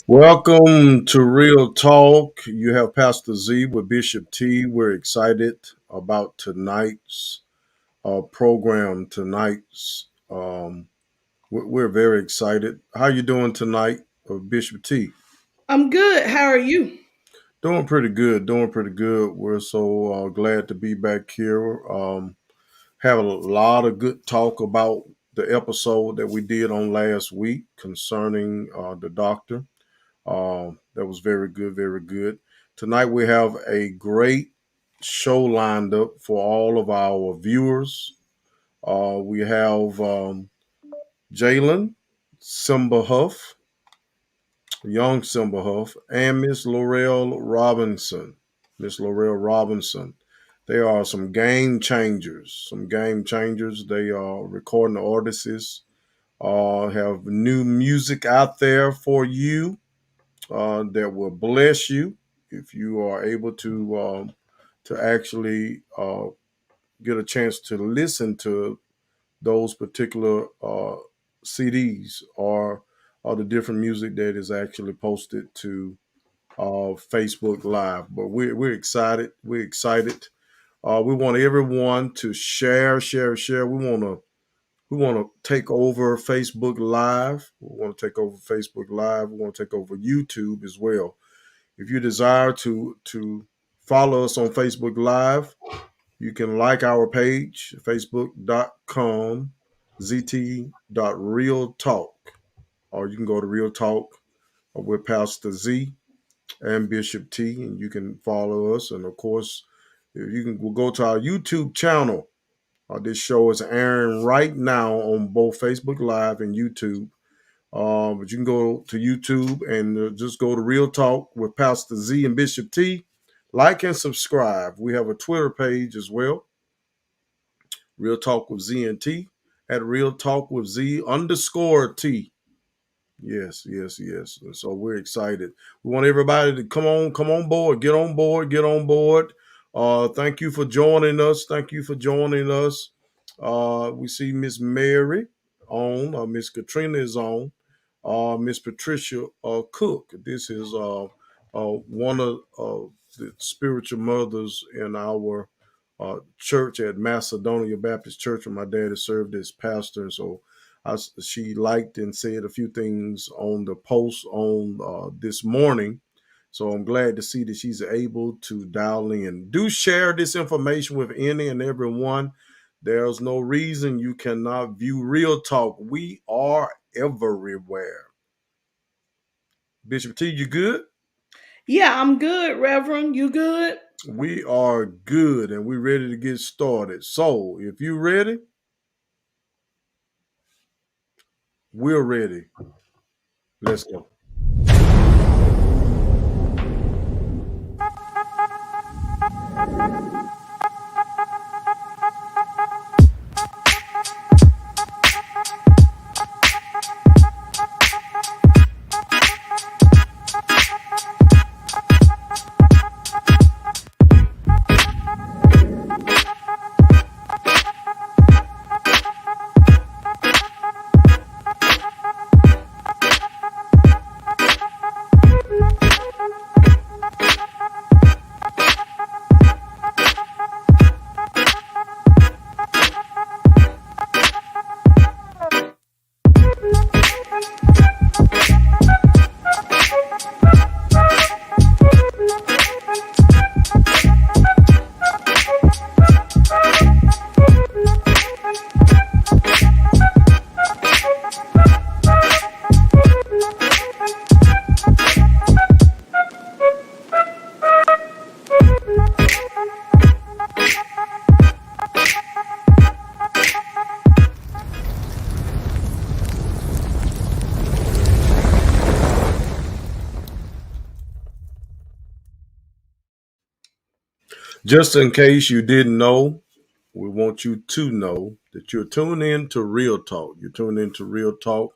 Welcome to Real Talk. You have Pastor Z with Bishop T. We're excited about tonight's program. We're very excited. How you doing tonight, Bishop T? I'm good. How are you? Doing pretty good. Doing pretty good. We're so glad to be back here. Have a lot of good talk about the episode that we did on last week concerning the doctor. That was very good, very good. Tonight we have a great show lined up for all of our viewers. We have Jalen, Simba Huff, young Simba Huff, and Miss Loreal Robinson. Miss Loreal Robinson. They are some game changers. Some game changers. They are recording artists. Have new music out there for you that will bless you if you are able to actually get a chance to listen to those particular CDs or the different music that is actually posted to Facebook Live. But we're excited. We're excited. We want everyone to share, share, share. We want to take over Facebook Live. We want to take over Facebook Live. We want to take over YouTube as well. If you desire to follow us on Facebook Live, you can like our page, facebook.com zt.realtalk, or you can go to Real Talk with Pastor Z and Bishop T, and you can follow us. And of course, if you can we'll go to our YouTube channel. This show is airing right now on both Facebook Live and YouTube. But you can go to YouTube and just go to Real Talk with Pastor Z and Bishop T. Like and subscribe. We have a Twitter page as well, Real Talk with Z and T, at Real Talk with Z underscore T. Yes, yes, yes. And so we're excited. We want everybody to come on board, get on board, get on board. Thank you for joining us. Thank you for joining us. We see Miss Mary on, Miss Katrina is on, Miss Patricia Cook. This is one of the spiritual mothers in our church at Macedonia Baptist Church, where my daddy served as pastor. And so she liked and said a few things on the post on this morning. So I'm glad to see that she's able to dial in. Do share this information with any and everyone. There's no reason you cannot view Real Talk. We are everywhere. Bishop T, you good? Yeah, I'm good, Reverend. You good? We are good and we're ready to get started. So if you're ready, we're ready. Let's go. Just in case you didn't know, we want you to know that you're tuned in to Real Talk. You're tuned in to Real Talk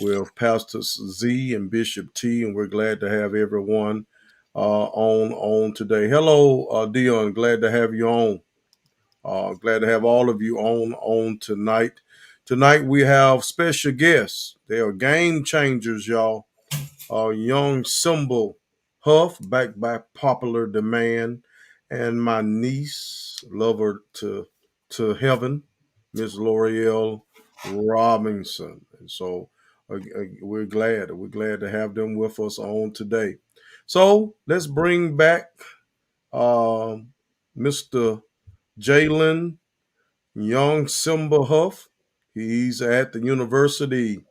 with Pastors Z and Bishop T, and we're glad to have everyone on today. Hello, Dion. Glad to have you on. Glad to have all of you on tonight. Tonight we have special guests. They are game changers, y'all. young Simba Huff, backed by popular demand, and my niece, lover to heaven, Miss Loreal Robinson. And so we're glad to have them with us on today. So let's bring back Mr. Jalen Young Simba Huff. He's at the University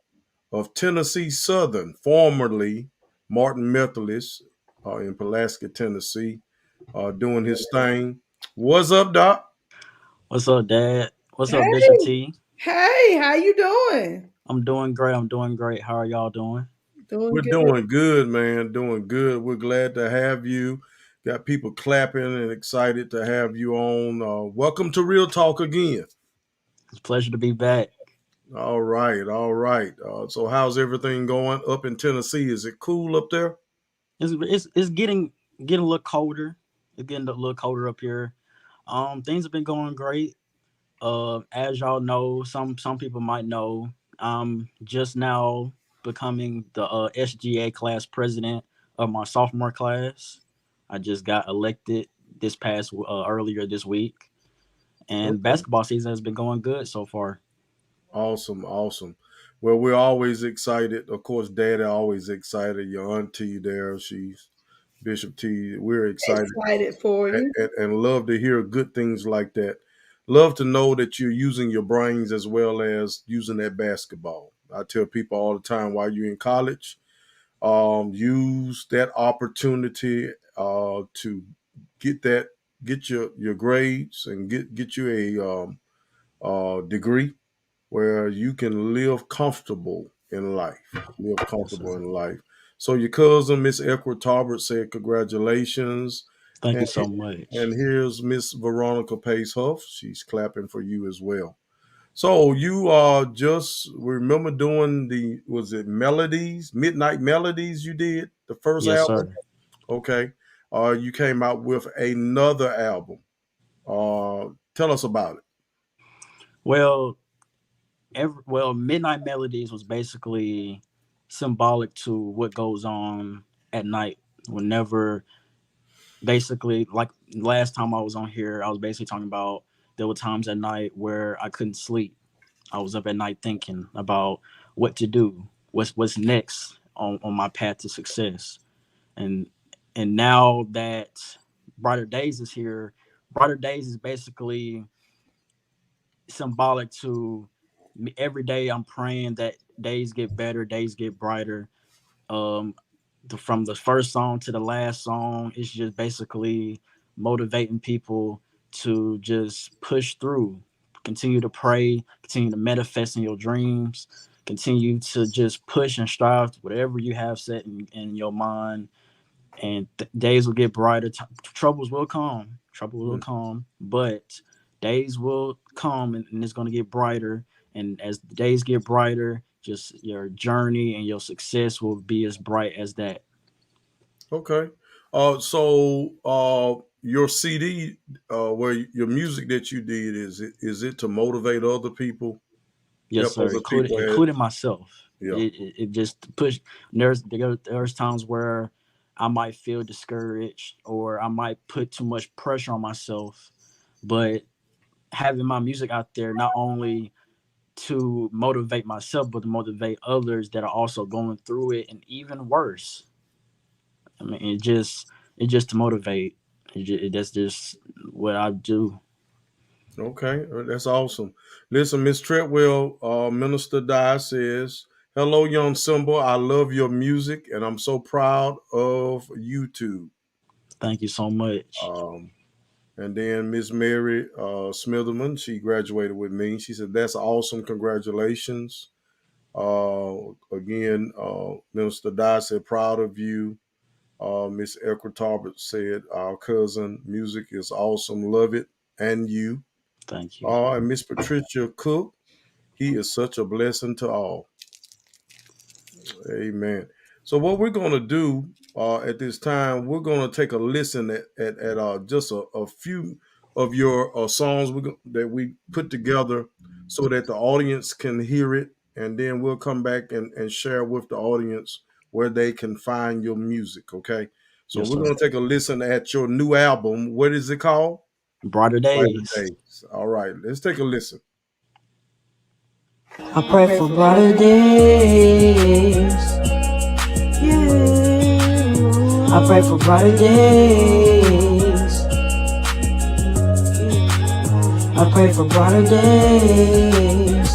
of Tennessee Southern, formerly Martin Methodist, in Pulaski, Tennessee, doing his thing. What's up, Doc? What's up, Dad? What's up, Bishop Hey, T? hey, how you doing? I'm doing great. I'm doing great. How are y'all doing? Doing We're good. doing good, man. Doing good. We're glad to have you. Got people clapping and excited to have you on. Welcome to Real Talk again. It's a pleasure to be back. All right, all right. So, how's everything going up in Tennessee? Is it cool up there? It's getting a little colder. It's getting a little colder up here. Things have been going great. As y'all know, some people might know, I'm just now becoming the SGA class president of my sophomore class. I just got elected this past earlier this week, and Okay. basketball season has been going good so far. Awesome, awesome. Well, we're always excited. Of course, Daddy always excited. Your auntie there, she's Bishop T. We're excited Excited for you. and love to hear good things like that. Love to know that you're using your brains as well as using that basketball. I tell people all the time while you're in college, use that opportunity to get that get your grades and get you a degree where you can live comfortable in life. Live Yes, comfortable sir. in life. So your cousin, Miss Equa Talbert, said congratulations. Thank you And, so much. and here's Miss Veronica Pace Huff. She's clapping for you as well. So you just remember doing was it Melodies, Midnight Melodies you did, the first Yes, album? sir. Okay. You came out with another album. Tell us about it. Well, Midnight Melodies was basically symbolic to what goes on at night. Whenever, basically, like last time I was on here, I was basically talking about there were times at night where I couldn't sleep. I was up at night thinking about what to do, what's next on my path to success, and and now that Brighter Days is here, Brighter Days is basically symbolic to me. Every day I'm praying that days get better, days get brighter. Um, from the first song to the last song, it's just basically motivating people to just push through, continue to pray, continue to manifest in your dreams, continue to just push and strive whatever you have set in your mind, and days will get brighter. Troubles will come. Trouble will Mm. come, but days will come, and it's going to get brighter. And as the days get brighter, just your journey and your success will be as bright as that. Okay. So your CD, where your music that you did, is it to motivate other people, Yes, help sir. other Including people? including myself. Yeah. It just push. There's times where I might feel discouraged, or I might put too much pressure on myself, but having my music out there not only to motivate myself, but to motivate others that are also going through it, and even worse. I mean, it just to motivate. That's just what I do. Okay. That's awesome. Listen, Miss Treadwell, Minister Di says, "Hello, young Simba. I love your music, and I'm so proud of you too." Thank you so much. Um, and then Miss Mary Smitherman, she graduated with me. She said, "That's awesome. Congratulations." Again, Minister Di said, "Proud of you." Miss Equa Talbot said, "Our cousin, music is awesome. Love it. And you." Thank you. And Miss Patricia Cook, he is such a blessing to all. Amen. So, what we're going to do at this time, we're going to take a listen at just a few of your songs that we put together so that the audience can hear it. And then we'll come back and share with the audience where they can find your music. Okay, so Yes, we're sir. gonna take a listen at your new album. What is it called? Brighter Brighter days. Days. All right, let's take a listen. I pray for brighter days. Yeah. I pray for brighter days. I pray for brighter days.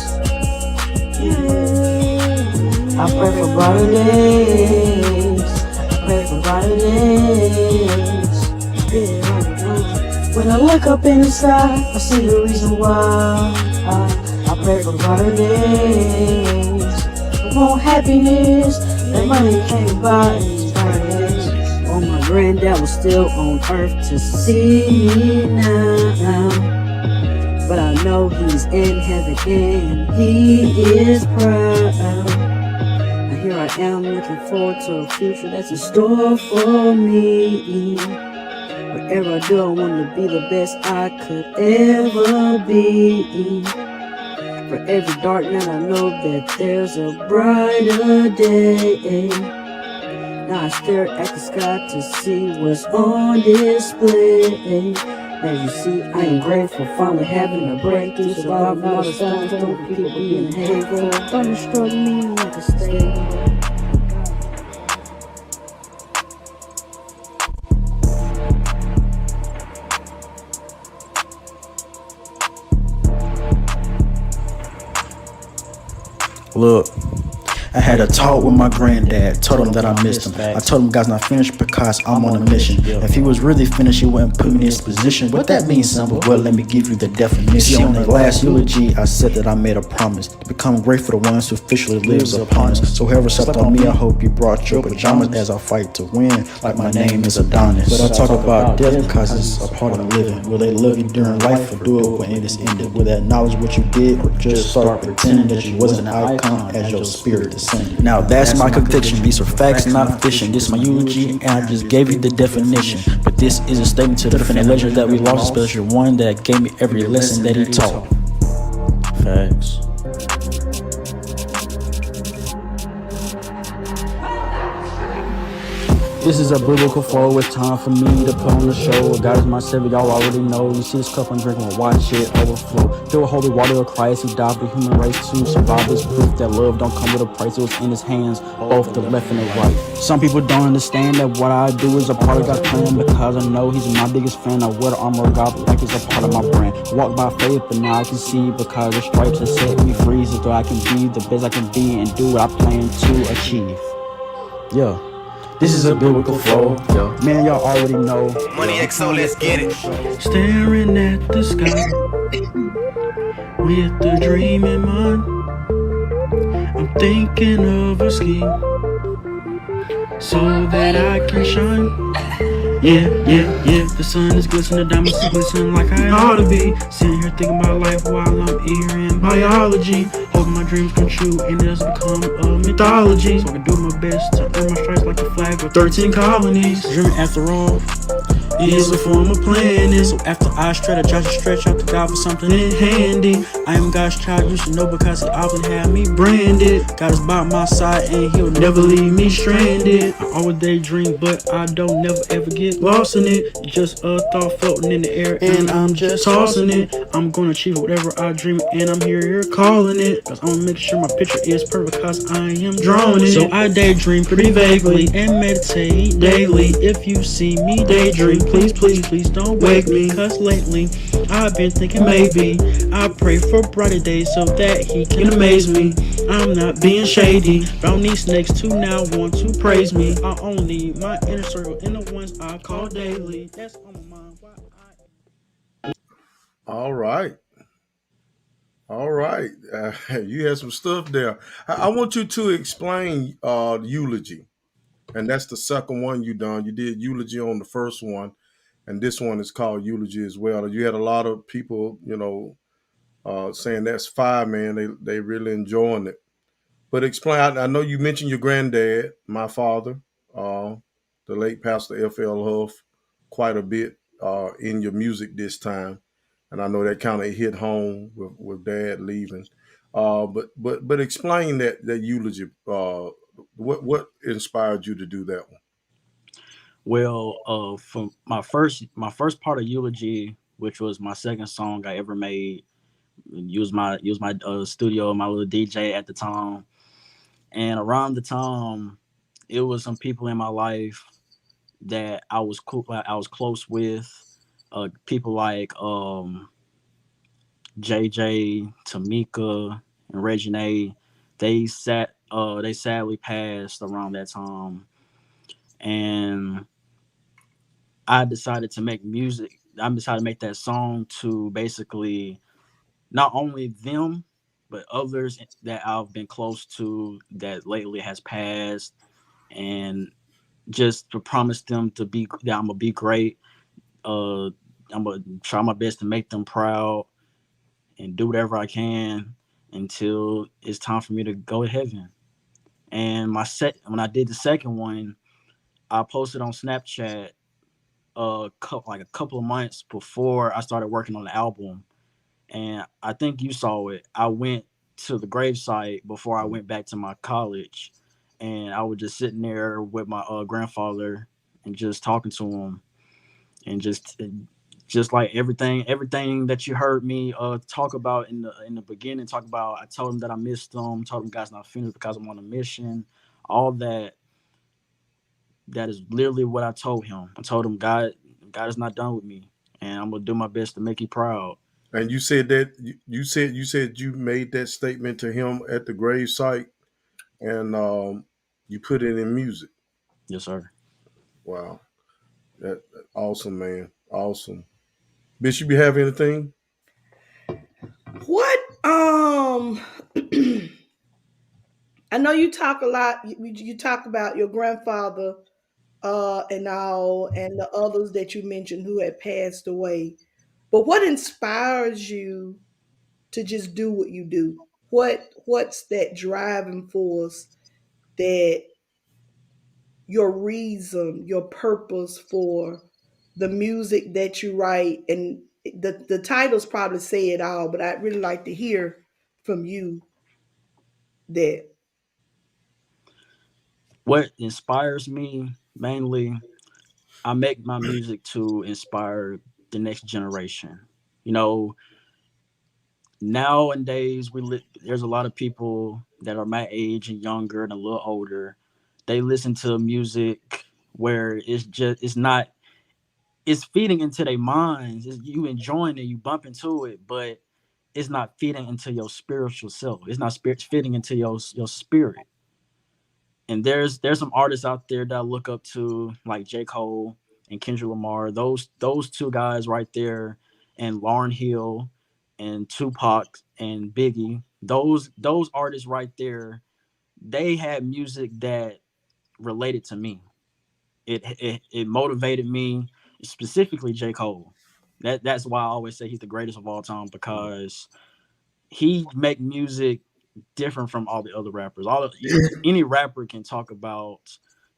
Yeah. I pray for brighter days. I pray for brighter days. Yeah. When I look up in the sky, I see the reason why. I pray for brighter days. I want happiness that money can't buy these brighter days. Oh, my granddad was still on earth to see me now. But I know he's in heaven and he is proud. And here I am looking forward to a future that's in store for me. Whatever I do, I want to be the best I could ever be. For every dark night, I know that there's a brighter day. Now I stare at the sky to see what's on display. As you see, I am grateful, finally having a breakthrough, surviving all the storms, don't people being hateful. Don't destroy me like a stable. Look, I had a talk with my granddad, told him that I missed him. I told him God's not finished because I'm on a mission. If he was really finished, he wouldn't put me in this position. What that means, Simba? Well, let me give you the definition. See, on the last eulogy, I said that I made a promise to become grateful to the ones who officially lives upon us. So whoever slept on me, I hope you brought your pajamas as I fight to win, like my name is Adonis. But I talk about death because it's a part of living. Will they love you during life or do it when it is ended? Will they acknowledge what you did or just start pretending that you wasn't an icon as your spirit descended? Now that's my conviction. These are facts, not fiction. This is my eulogy, and I just gave you the definition. But this is a statement to defend a legend that we lost, especially one that gave me every lesson that he taught. Facts. This is a biblical flow. It's time for me to put on the show. God is my savior, y'all already know. You see this cup I'm drinking, well, watch it overflow. Fill with holy water of Christ. He died for the human race to survive. This proof that love don't come with a price. It was in his hands, both the left and the right. Some people don't understand that what I do is a part of God's plan, because I know he's my biggest fan. I wear the armor of God like it's a part of my brand. Walk by faith, but now I can see, because the stripes that set me free, so I can be the best I can be and do what I plan to achieve. Yeah. This is a biblical flow. Yeah. Man, y'all already know. Money XO, let's get it. Staring at the sky with a dream in mind. I'm thinking of a scheme so that I can shine. Yeah, yeah, yeah. The sun is glistening, the diamonds are glistening like I ought to be. Sitting here thinking about life while I'm here in biology. Hoping my dreams come true and it doesn't become a mythology. So I can do my best to earn my stripes like the flag of 13 colonies. Dreaming after all is a form of planning. So after I strategize and stretch out to God for something in handy. I am God's child, you should know, because he often had me branded. God is by my side and he'll never leave me stranded. I always daydream, but I don't never ever get lost in it. Just a thought floating in the air and I'm just tossing it. I'm gonna achieve whatever I dream and I'm here calling it. Cause I'm gonna make sure my picture is perfect, cause I am drawing it. So I daydream pretty vaguely and meditate daily. If you see me daydream, please, please, please don't wake me. Cause lately I've been thinking maybe I pray for brighter days so that he can amaze me. I'm not being shady, but I don't need snakes to now want to praise me. I only need my inner circle and the ones I call daily. That's on my mind. Why All right. All right. You had some stuff there. I want you to explain eulogy. And that's the second one you done. You did eulogy on the first one, and this one is called eulogy as well. You had a lot of people, saying that's fire, man. They really enjoying it. But explain. I know you mentioned your granddad, my father, uh, the late Pastor F.L. Huff, quite a bit in your music this time, and I know that kind of hit home with Dad leaving. But explain that eulogy What inspired you to do that one? Well, for my first part of Eulogy, which was my second song I ever made, use my studio, my little DJ at the time, and around the time, it was some people in my life that I was cool, I was close with, people like JJ, Tamika, and Regine. They sadly passed around that time, and I decided to make music. I decided to make that song to basically not only them, but others that I've been close to that lately has passed, and just to promise them to be that I'm gonna be great. Uh, I'm gonna try my best to make them proud and do whatever I can until it's time for me to go to heaven. And when I did the second one, I posted on Snapchat like a couple of months before I started working on the album, and I think you saw it. I went to the gravesite before I went back to my college, and I was just sitting there with my grandfather and just talking to him, and just like everything that you heard me talk about in the beginning, talk about. I told him that I missed him, told him God's not finished because I'm on a mission. All that is literally what I told him. I told him God is not done with me, and I'm gonna do my best to make you proud. And you said that you said you made that statement to him at the grave site, and you put it in music. Yes, sir. Wow, that awesome, man, awesome. Bishop, you have anything? What I know you talk a lot. You talk about your grandfather, and all, and the others that you mentioned who had passed away. But what inspires you to just do what you do? What's that driving force, that your reason, your purpose for the music that you write? And the titles probably say it all, but I'd really like to hear from you that. What inspires me mainly, I make my music to inspire the next generation. You know, nowadays there's a lot of people that are my age and younger and a little older. They listen to music where it's not it's feeding into their minds. You enjoying it, you bump into it, but it's not feeding into your spiritual self. It's not fitting into your spirit. And there's some artists out there that I look up to, like J. Cole and Kendrick Lamar. Those two guys right there, and Lauryn Hill, and Tupac and Biggie. Those artists right there, they had music that related to me. It motivated me, specifically J. Cole. That's why I always say he's the greatest of all time, because he make music different from all the other rappers. Any rapper can talk about,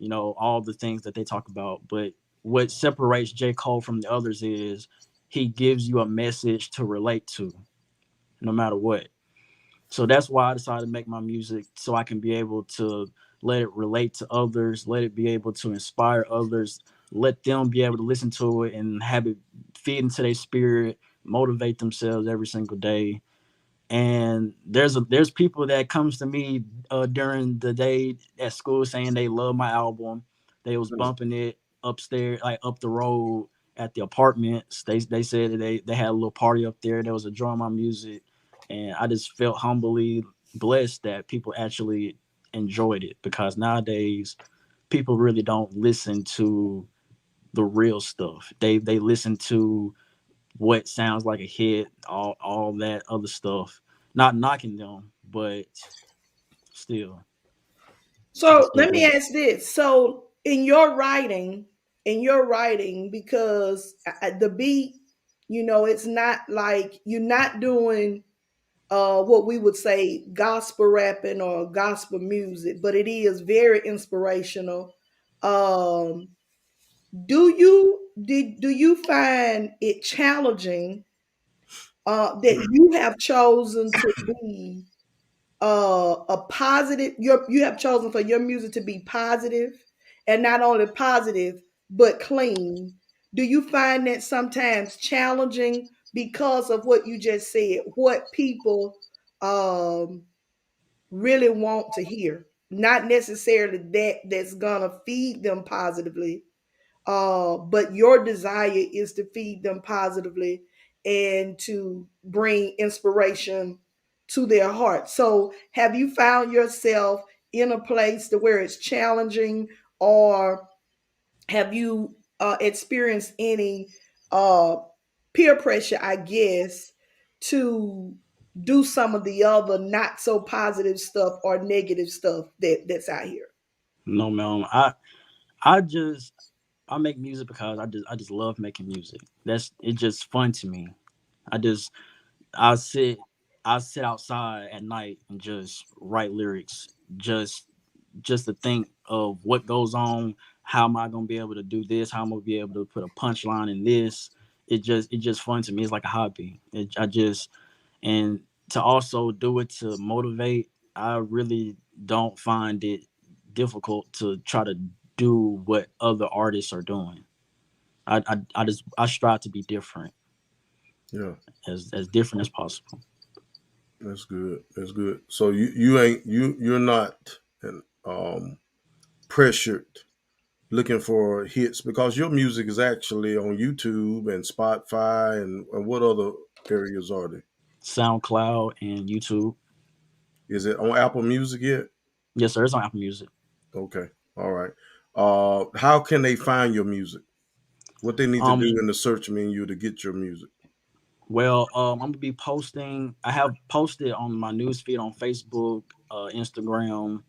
all the things that they talk about, but what separates J. Cole from the others is he gives you a message to relate to, no matter what. So that's why I decided to make my music, so I can be able to let it relate to others, let it be able to inspire others, let them be able to listen to it and have it feed into their spirit, motivate themselves every single day. And there's people that comes to me during the day at school saying they love my album. They was bumping it upstairs, like up the road at the apartments. They said that they had a little party up there. They was enjoying my music, and I just felt humbly blessed that people actually enjoyed it, because nowadays people really don't listen to the real stuff. They listen to what sounds like a hit, all that other stuff. Not knocking them, but still, I So still let me do it. ask this. So in your writing, because the beat, it's not like you're not doing what we would say gospel rapping or gospel music, but it is very inspirational. Um, do you find it challenging that you have chosen to be a positive, you have chosen for your music to be positive, and not only positive but clean. Do you find that sometimes challenging because of what you just said, what people um really want to hear, not necessarily that's gonna feed them positively, but your desire is to feed them positively and to bring inspiration to their heart. So have you found yourself in a place to where it's challenging, or have you experienced any uh, peer pressure, I guess, to do some of the other not so positive stuff or negative stuff that's out here? No, man. I just I make music because I just love making music. That's it's just fun to me. I just I sit I sit outside at night and just write lyrics. Just to think of what goes on. How am I gonna be able to do this? How am I gonna be able to put a punchline in this? It's just fun to me. It's like a hobby. I just and to also do it to motivate. I really don't find it difficult to try to do what other artists are doing. I strive to be different, Yeah, as different as possible. that's good. That's good. So you ain't you're not um pressured looking for hits because your music is actually on YouTube and Spotify and what other areas are they? SoundCloud and YouTube. Is it on Apple Music yet? Yes, sir. It's on Apple Music. Okay. All right. How can they find your music? What they need to do Um, in the search menu to get your music? Well, I'm gonna be posting. I have posted on my newsfeed on Facebook, Instagram,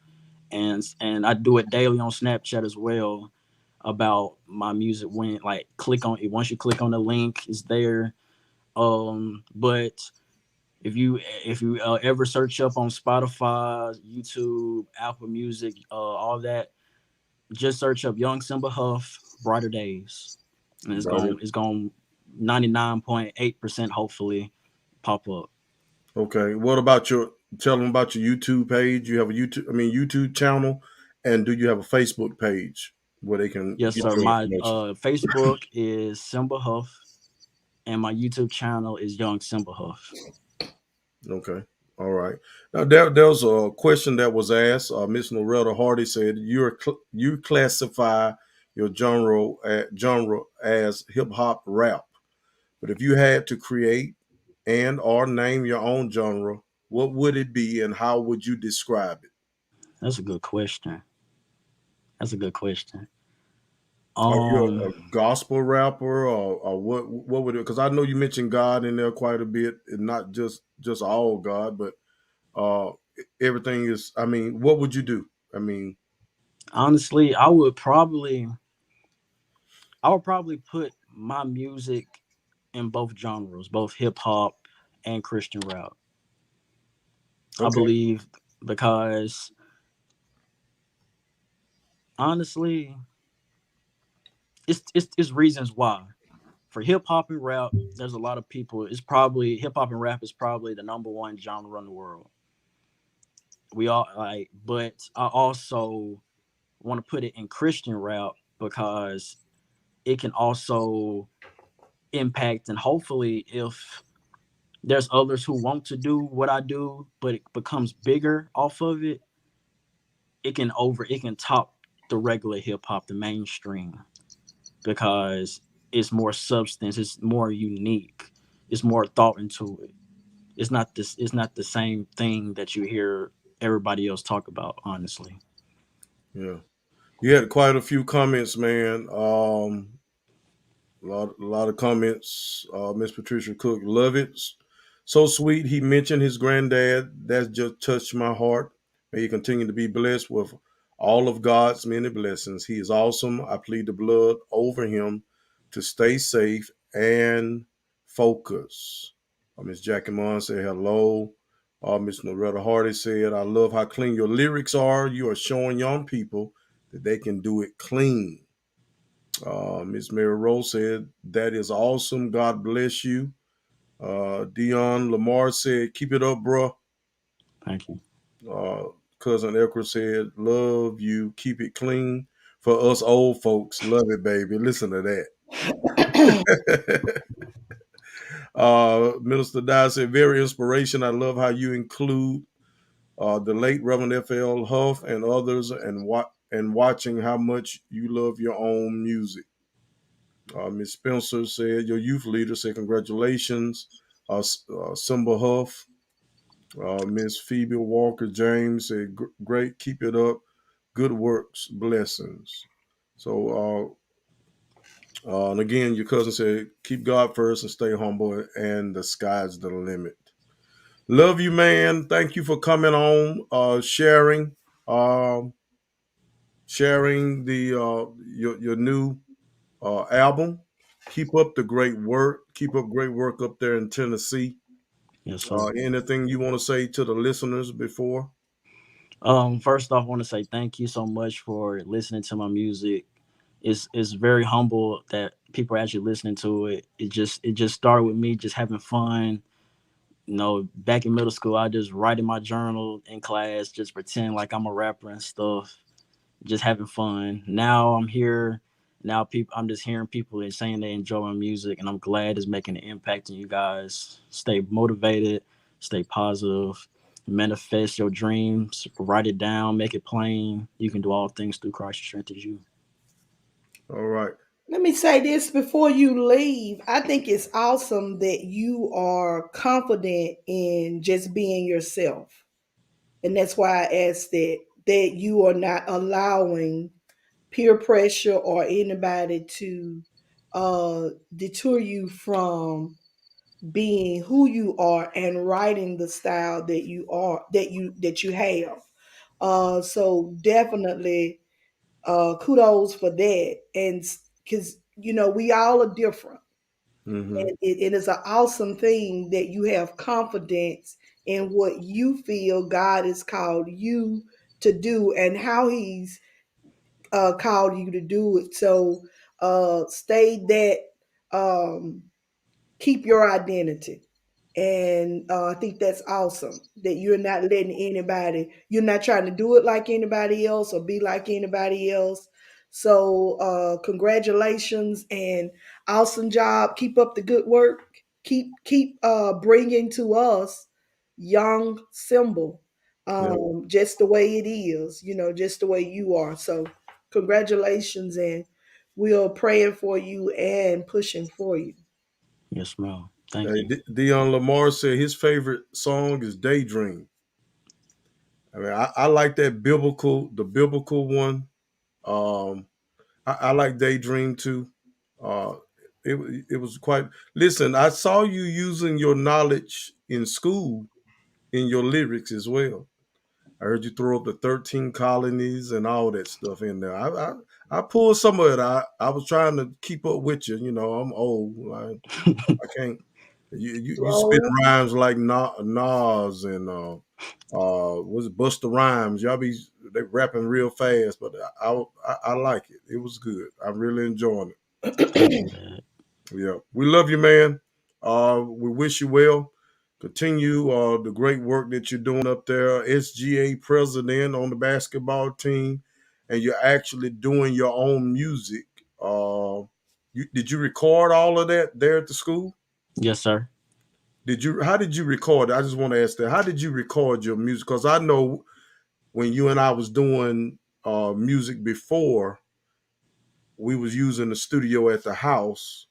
and I do it daily on Snapchat as well about my music. When like click on it, once you click on the link, it's there. But if you ever search up on Spotify, YouTube, Apple Music, all that, just search up Young Simba Huff, Brighter Days, and it's Right. going it's going 99.8% hopefully pop up. Okay. What about your? Tell them about your YouTube page. You have a YouTube channel, and do you have a Facebook page where they can Yes, get sir. your My information? Facebook is Simba Huff, and my YouTube channel is Young Simba Huff. Okay. All right. Now there was a question that was asked. Miss Loretta Hardy said you classify your genre as hip hop rap, but if you had to create and or name your own genre, what would it be and how would you describe it? That's a good question. That's a good question. Are you Um, a gospel rapper or what would it? Because I know you mentioned God in there quite a bit, and not just all God, but uh, everything is. I mean, what would you do? I mean, Honestly, I would probably put my music in both genres, both hip hop and Christian rap. I okay, believe because honestly, it's reasons why. For hip hop and rap, there's a lot of people. It's probably hip hop and rap is probably the number one genre in the world. We all like, but I also want to put it in Christian rap because it can also impact and hopefully if there's others who want to do what I do, but it becomes bigger off of it, it can top the regular hip hop, the mainstream, because it's more substance, it's more unique, it's more thought into it. It's not the same thing that you hear everybody else talk about, honestly. yeah, you had quite a few comments, man. A lot of comments. Miss Patricia Cook, love it. So sweet. He mentioned his granddad. That just touched my heart. May he continue to be blessed with all of God's many blessings. He is awesome. I plead the blood over him to stay safe and focus. Miss Jackie Munn said hello. Miss Noretta Hardy said, I love how clean your lyrics are. You are showing young people that they can do it clean. Miss Mary Rose said, that is awesome. God bless you. Dion Lamar said, keep it up, bro. Thank you. Uh, Cousin Ekra said, "Love you, keep it clean." For us old folks, love it, baby. Listen to that. Minister Dye said, "Very inspiration. I love how you include the late Reverend F.L. Huff and others, and watching how much you love your own music." Miss Spencer said, "Your youth leader said, congratulations." Simba Huff. Miss Phoebe Walker James said, "Great, keep it up. Good works, blessings." So, and again, your cousin said, "Keep God first and stay humble, and the sky's the limit." Love you, man. Thank you for coming on, um, sharing the your new album. Keep up the great work. Keep up great work up there in Tennessee. Yes, sir. Anything you want to say to the listeners before? First off, I want to say thank you so much for listening to my music. It's very humble that people are actually listening to it. It just started with me just having fun. Back in middle school, I just write in my journal in class, just pretend like I'm a rapper and stuff, just having fun. Now I'm here. Now I'm just hearing people and saying they enjoy my music, and I'm glad it's making an impact on you guys. Stay motivated, stay positive, manifest your dreams, write it down, make it plain. You can do all things through Christ who strengthens you. All right. Let me say this before you leave. I think it's awesome that you are confident in just being yourself. And that's why I asked that you are not allowing peer pressure or anybody to deter you from being who you are and writing the style that you have. So definitely kudos for that. And because we all are different, Mm-hmm. and it is an awesome thing that you have confidence in what you feel God has called you to do and how He's called you to do it. So stay that. Um, Keep your identity. And I think that's awesome that you're not letting anybody, you're not trying to do it like anybody else or be like anybody else. So, congratulations and awesome job. Keep up the good work. Keep bringing to us young symbol, Yeah. just the way it is, just the way you are. So, congratulations, and we are praying for you and pushing for you. Yes, ma'am. Thank Hey, you. Dion Lamar said his favorite song is "Daydream." I mean, I like the biblical one. Um, I like "Daydream" too. Uh, it was quite. Listen, I saw you using your knowledge in school in your lyrics as well. I heard you throw up the 13 colonies and all that stuff in there. I pulled some of it. I was trying to keep up with you. You know, I'm old. I can't. You spit Slow. rhymes like Nas and was it Busta Rhymes? Y'all be they rapping real fast, but I like it. It was good. I really enjoyed it. Thank you, Dad. Yeah, we love you, man. We wish you well. Continue the great work that you're doing up there. SGA president on the basketball team, and you're actually doing your own music. Did you record all of that there at the school? Yes, sir. Did you? How did you record? I just want to ask that. How did you record your music? Because I know when you and I was doing music before, we was using the studio at the house,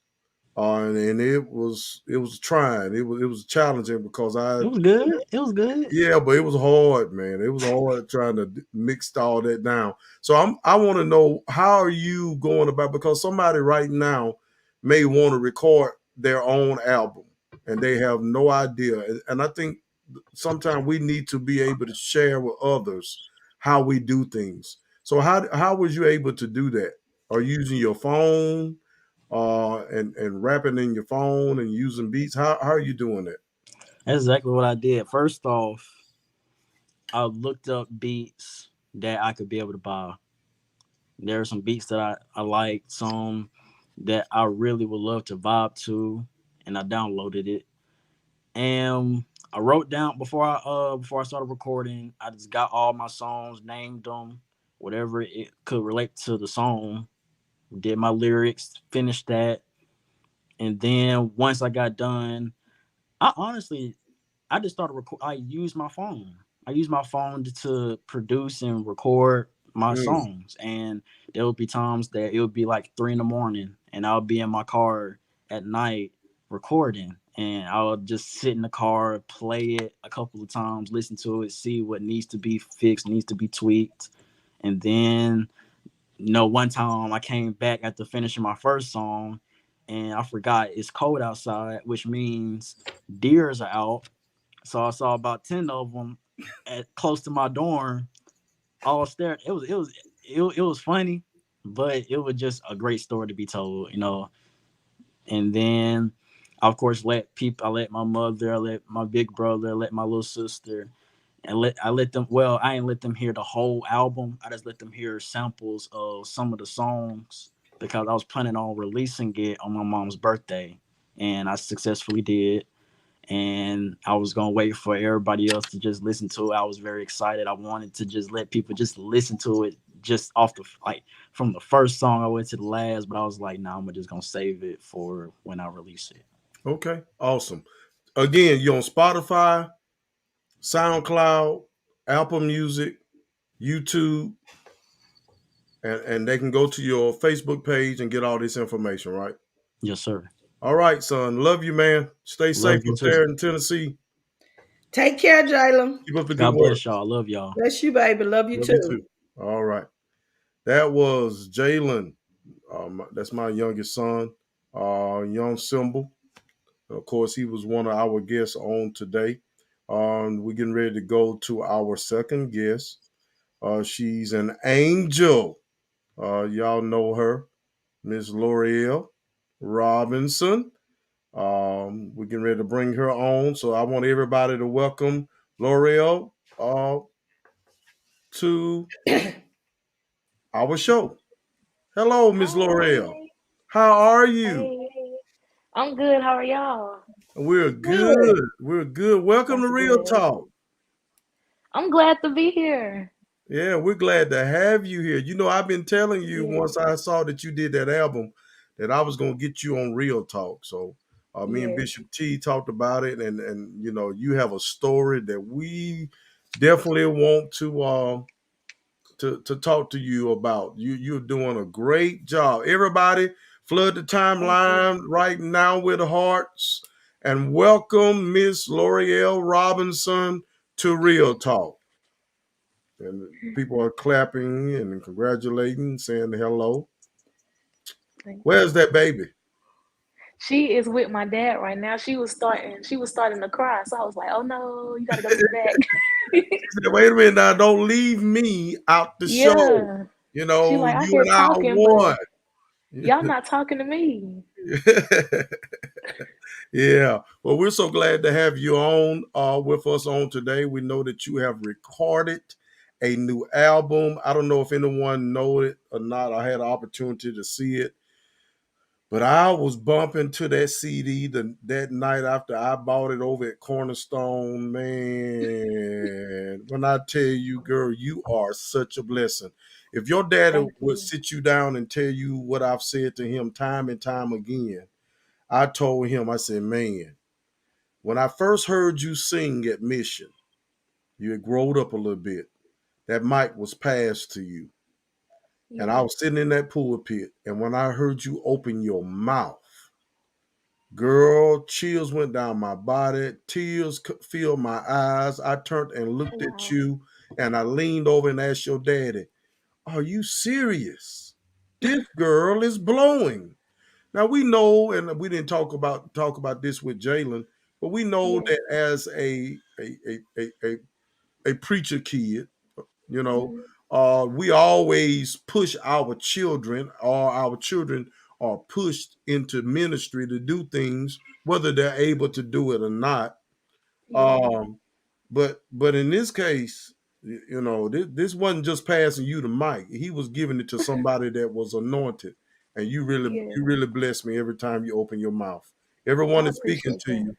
and it was trying. It was challenging because It was good. It was good. yeah, but it was hard, man. It was hard trying to mix all that down. So I want to know, how are you going about, because somebody right now may want to record their own album and they have no idea. And I think sometimes we need to be able to share with others how we do things. So how was you able to do that? Are you using your phone and rapping in your phone and using beats? How are you doing that? That's exactly what I did. First off, I looked up beats that I could be able to buy. There are some beats that I like, some that I really would love to vibe to, and I downloaded it. And I wrote down before I started recording. I just got all my songs, named them, whatever it could relate to the song. Did my lyrics, finished that, and then once I got done, I honestly I just started record. I used my phone. I used my phone to produce and record my Mm, songs, and there would be times that it would be like 3 in the morning, and I'll be in my car at night recording, and I'll just sit in the car, play it a couple of times, listen to it, see what needs to be fixed, needs to be tweaked, and then one time I came back after finishing my first song, and I forgot it's cold outside, which means deers are out, so I saw about 10 of them at close to my dorm, all staring. It was funny, but it was just a great story to be told. And then, of course, I let my mother, I let my big brother, I let my little sister, and I let them. Well, I ain't let them hear the whole album. I just let them hear samples of some of the songs because I was planning on releasing it on my mom's birthday, and I successfully did, and I was gonna wait for everybody else to just listen to it. I was very excited. I wanted to just let people just listen to it just off the like from the first song I went to the last, but I was like, nah, I'm just gonna save it for when I release it. okay, awesome. Again, you're on Spotify, SoundCloud, Apple Music, YouTube, and they can go to your Facebook page and get all this information, right? Yes, sir. All right, son. Love you, man. Stay safe Love you up too. there in Tennessee. Take care, Jalen. Keep up the good God work. bless y'all. Love y'all. Bless you, baby. Love you Love you too. too. All right. That was Jalen. That's my youngest son, young Simba. Of course, he was one of our guests on today. We're getting ready to go to our second guest. She's an angel. Y'all know her, Miss Loreal Robinson. We're getting ready to bring her on. So I want everybody to welcome Loreal to our show. Hello, Miss Loreal. Hi. How are you? Hey. I'm good. How are y'all? We're Good. good. We're good. Welcome to That's Real good. Talk. I'm glad to be here. Yeah, we're glad to have you here. You know, I've been telling you Yes. once I saw that you did that album that I was gonna get you on Real Talk. So me and Yes. Bishop T talked about it, and you know, you have a story that we definitely want to talk to you about. You're doing a great job. Everybody, flood the Thank you. timeline right now with hearts and welcome Miss Loreal Robinson to Real Talk. And people are clapping and congratulating, saying hello. Thank Where's you. that baby? She is with my dad right now. She was starting to cry. So I was like, oh no, you gotta go to the back. She said, wait a minute now, don't leave me out the show. Yeah. You She know, like, I you hear and I are talking, but one. y'all not talking to me. Yeah. Well, we're so glad to have you on with us on today. We know that you have recorded a new album. I don't know if anyone know it or not. I had an opportunity to see it, but I was bumping to that CD that night after I bought it over at Cornerstone. Man, when I tell you, girl, you are such a blessing. If your daddy Thank would you. sit you down and tell you what I've said to him time and time again, I told him, I said, man, when I first heard you sing at Mission, you had grown up a little bit. That mic was passed to you. And I Yes. was sitting in that pulpit. And when I heard you open your mouth, girl, chills went down my body, tears filled my eyes. I turned and looked at Wow. you and I leaned over and asked your daddy, are you serious? This girl is blowing. Now we know, and we didn't talk about this with Jalen, but we know Yes. that as a preacher kid, you know, Mhm. we always push our children, or our children are pushed into ministry to do things, whether they're able to do it or not. Yes. Um, but in this case, you know, this wasn't just passing you the mic. He was giving it to somebody that was anointed, and you Yes. really bless me every time you open your mouth. Everyone I is speaking appreciate to that. you.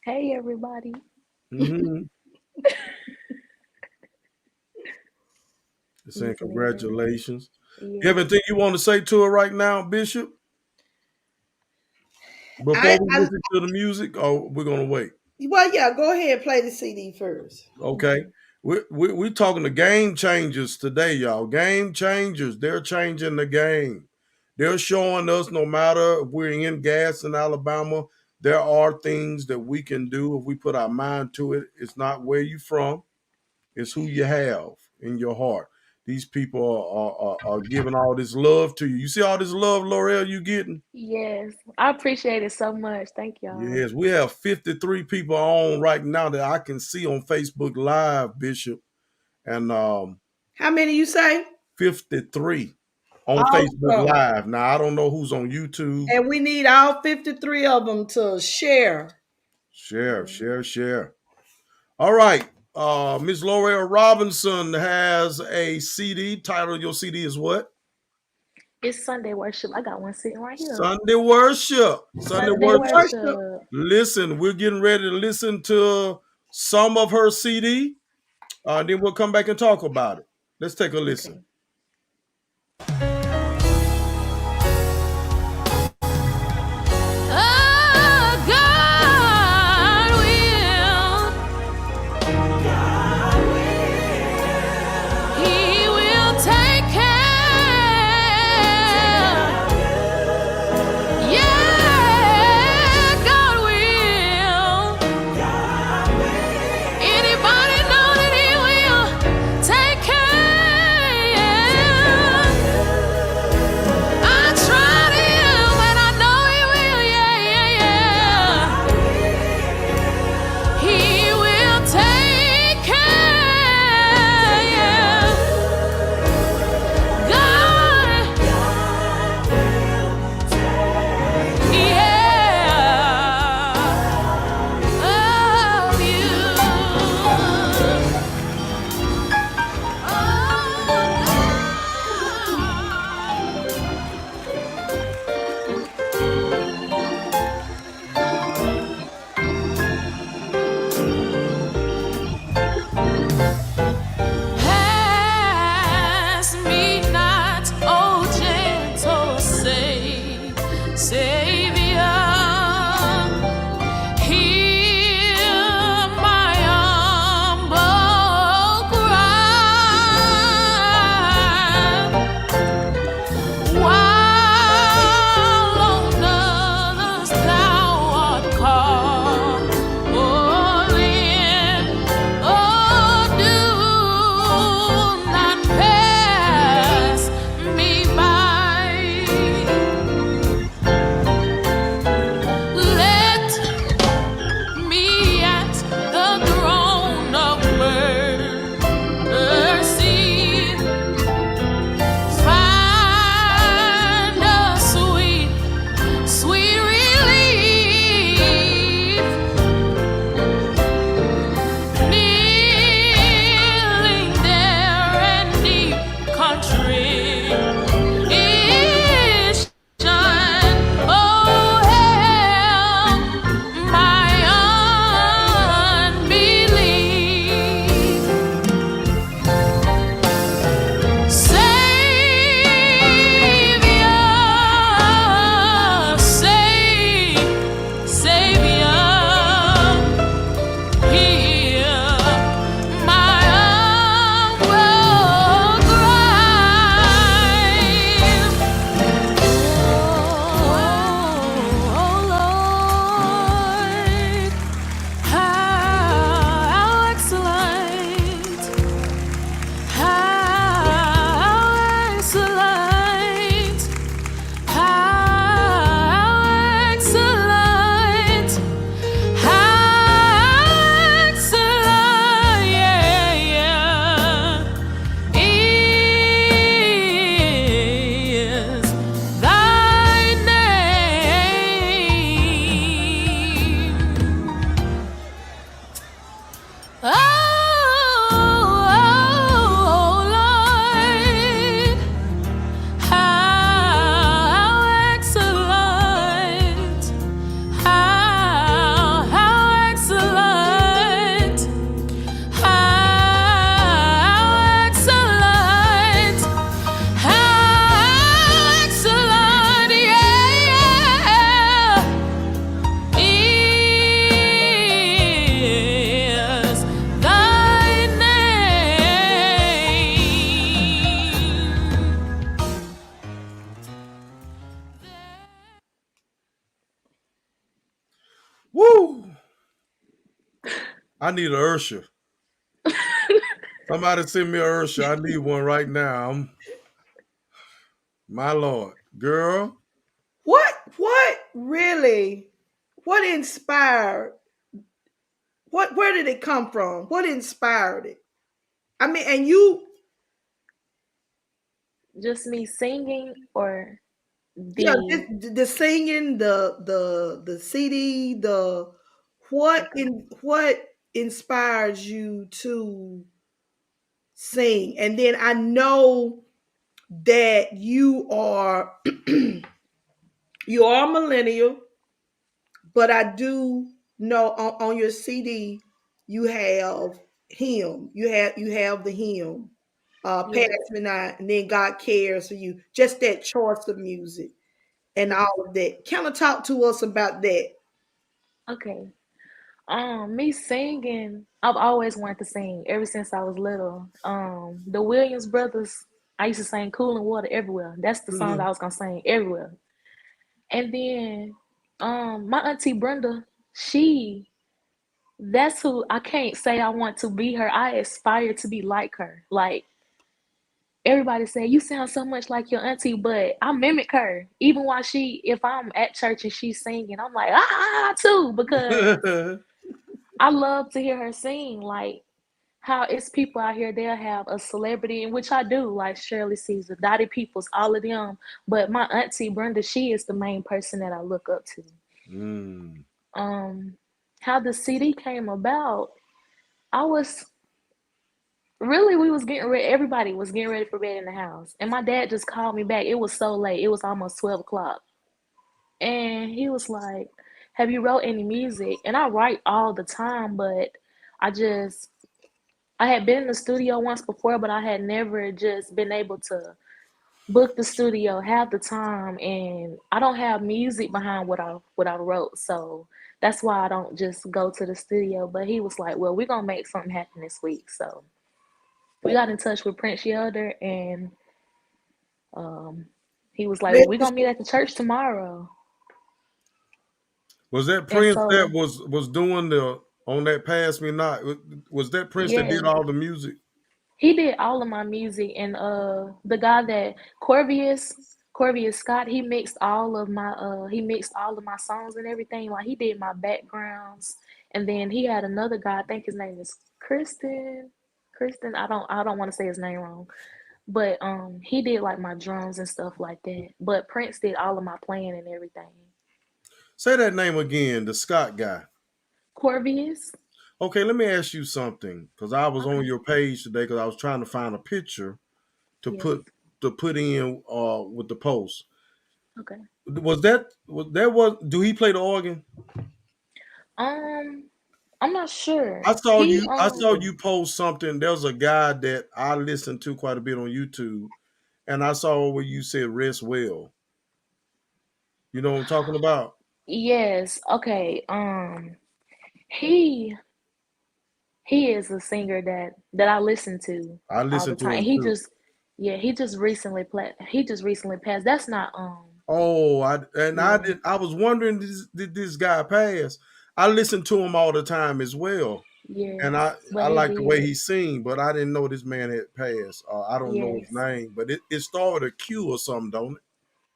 Hey, everybody. Mm-hmm. Saying Miss Mary. congratulations. You have Yes. anything you want to say to her right now, Bishop? I, Before we I listen to the music, or we're gonna wait? well, yeah, go ahead and play the CD first. Okay. Okay. We talking to game changers today, y'all. Game changers. They're changing the game. They're showing us no matter if we're in Gaston, Alabama, there are things that we can do if we put our mind to it. It's not where you from, it's who you have in your heart. These people are giving all this love to you. You see all this love, Loreal, you getting? Yes. I appreciate it so much. Thank y'all. Yes, we have 53 people on right now that I can see on Facebook Live, Bishop. And How many you say? 53 on Facebook Awesome. Live. Now I don't know who's on YouTube. And we need all 53 of them to share. Share, share, share. All right. Miss Loreal Robinson has a CD. Title of your CD is what? It's Sunday worship. I got one sitting right here. Sunday Worship. Sunday Sunday Sunday Worship. worship. worship. Listen, we're getting ready to listen to some of her CD. Then we'll come back and talk about it. Let's take a listen. Okay. Oh, God will. He will take care. Yeah, God will. Anybody know that He will take care? I need a Ursha. Somebody send me a Ursha. I need one right now. My Lord, girl. What really? What inspired? Where did it come from? What inspired it? I mean, and you, Just me singing or yeah, the the singing, the CD, the okay. what inspires you to sing? And then I know that you are you are a millennial, but I do know on your CD you have him. You have the hymn. Pass Yes. me not, and then God cares for you. Just that choice of music and Yes. all of that. Kind of talk to us about that. Okay. Me singing, I've always wanted to sing ever since I was little. The Williams brothers, I used to sing "Cool and Water" everywhere. That's the song I Mhm. was gonna sing everywhere. And then, my auntie Brenda, she, that's who I can't say I want to be her. I aspire to be like her. Like everybody say, you sound so much like your auntie, but I mimic her. Even while if I'm at church and she's singing, I'm like too because I love to hear her sing. Like how it's people out here, they'll have a celebrity, in which I do, like Shirley Caesar, Dottie Peoples, all of them. But my auntie Brenda, she is the main person that I look up to. Mm. Um, how the CD came about, I was really we was getting ready. Everybody was getting ready for bed in the house, and my dad just called me back. It was so late. It was almost 12 o'clock, and he was like, "Have you wrote any music?" And I write all the time, but I just I had been in the studio once before, but I had never just been able to book the studio, have the time, and I don't have music behind what I wrote. So that's why I don't just go to the studio. But he was like, "Well, we're gonna make something happen this week." So we got in touch with Prince Yelder, and um, he was like, "Well, we're gonna meet at the church tomorrow." Was that And Prince that so, was doing the on that Pass Me Not? Was that Prince that did yeah, all the music? he did all of my music, and the guy that Corvius Scott, he mixed all of my songs and everything. Like he did my backgrounds, and then he had another guy. I think his name is Kristen. I don't want to say his name wrong, but he did like my drums and stuff like that. But Prince did all of my playing and everything. Say that name again, the Scott guy. Corvius. Okay, let me ask you something because I was on Okay. your page today because I was trying to find a picture to Yes. put in with the post. Okay. Was do he play the organ? Um, I'm not sure. I saw He you. I saw you post something. There's a guy that I listen to quite a bit on YouTube, and I saw where you said "rest well." You know what I'm talking about? Yes. Okay. He he is a singer that I listen to I all the listen to time. And him too. he just recently passed. That's not Oh, I yeah. did. I was wondering, did this guy pass? I listen to him all the time as well, and Yes. I But he like the way did. he sing, but I didn't know this man had passed. I don't know his Yes. name, but it started a Q or something, don't it?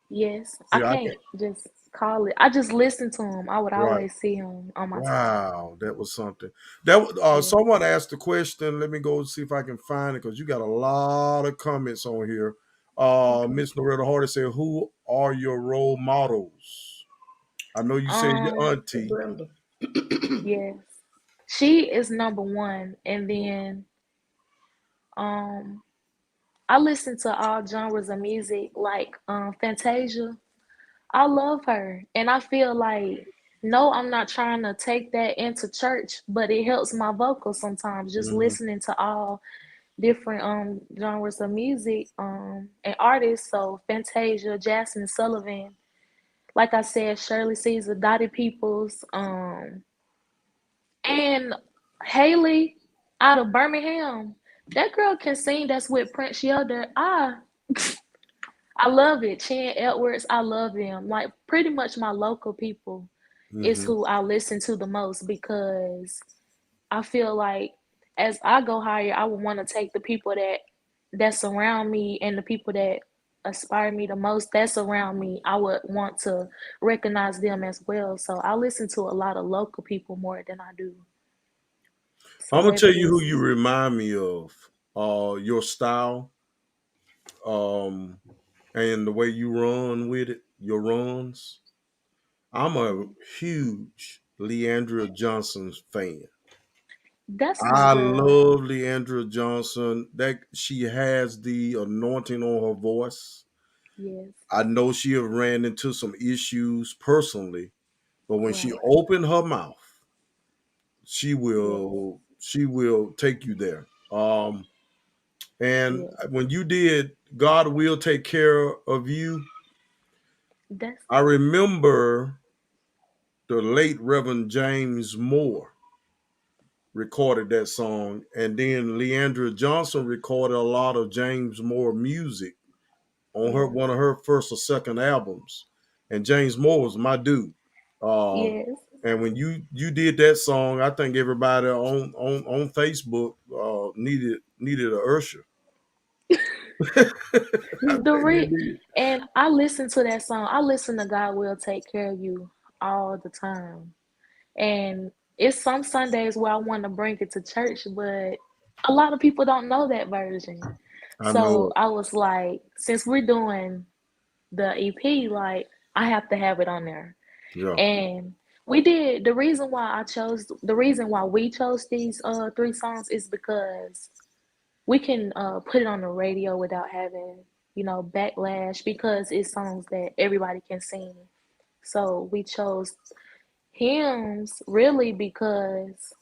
Yes. I Yeah, I can't can't. just call it. I just listen to him. I would Right. always see him on my timeline. Wow, that was something. That Yeah. someone asked the question. Let me go see if I can find it because you got a lot of comments on here. Okay. Miss Loretta Hardy said, "Who are your role models?" I know you said your Um, auntie. Brenda. yes. She is number one. And then um I listen to all genres of music like Fantasia. I love her. And I feel like, no, I'm not trying to take that into church, but it helps my vocals sometimes just Hmm. listening to all different genres of music and artists. So Fantasia, Jasmine Sullivan, like I said, Shirley Caesar, Dottie Peoples, and Haley out of Birmingham. That girl can sing. That's with Prince Yelder. I love it. Chan Edwards, I love them. Like pretty much my local people is Hmm. who I listen to the most because I feel like as I go higher, I would want to take the people that surround me and the people that aspire me the most that's around me. I would want to recognize them as well. So I listen to a lot of local people more than I do I'm gonna tell you who celebrities. you remind me of. Your style, um, and the way you run with it, your runs. I'm a huge Leandria Johnson fan. That's my I girl. love Leandra Johnson. That she has the anointing on her voice. Yes. I know she have ran into some issues personally, but when she Right. opened her mouth, Yes. she will take you there. And Yes. when you did God Will Take Care of You, That's I remember the late Reverend James Moore recorded that song, and then Leandra Johnson recorded a lot of James Moore music on her yeah. one of her first or second albums. And James Moore was my dude. Um, Yes. and when you did that song, I think everybody on Facebook needed a Usher. I The think they re did. and I listen to that song. I listen to God Will Take Care of You all the time. And it's some Sundays where I want to bring it to church, but a lot of people don't know that version. I know So it. I was like, since we're doing the EP, like I have to have it on there. Yeah. And we did the reason why we chose these three songs is because we can put it on the radio without having, backlash because it's songs that everybody can sing. So we chose hymns really because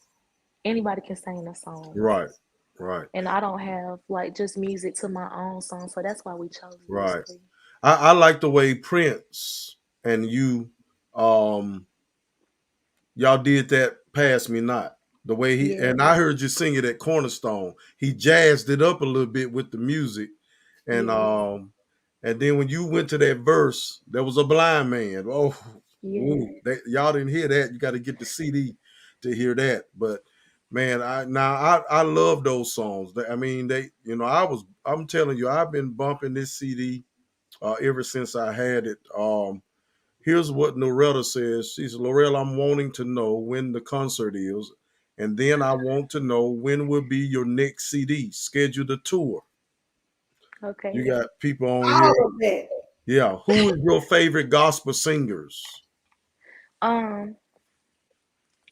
anybody can sing the songs. Right. Right. And I don't have like just music to my own song, so that's why we chose these Right. three. I like the way Prince and you um y'all did that Pass Me Not. The way he and Yes, I heard you sing it at Cornerstone. He jazzed it up a little bit with the music. And yes, then when you went to that verse, there was a blind man. Oh, yes. woo. Y'all didn't hear that. You got to get the CD to hear that. But man, I love those songs. I mean, I'm telling you, I've been bumping this CD ever since I had it. Here's what Noretta says. She says, Loreal, I'm wanting to know when the concert is. And then I want to know when will be your next CD. Schedule the tour. You Okay. got people on here. All of that. Yeah. Who is your favorite gospel singers? Um,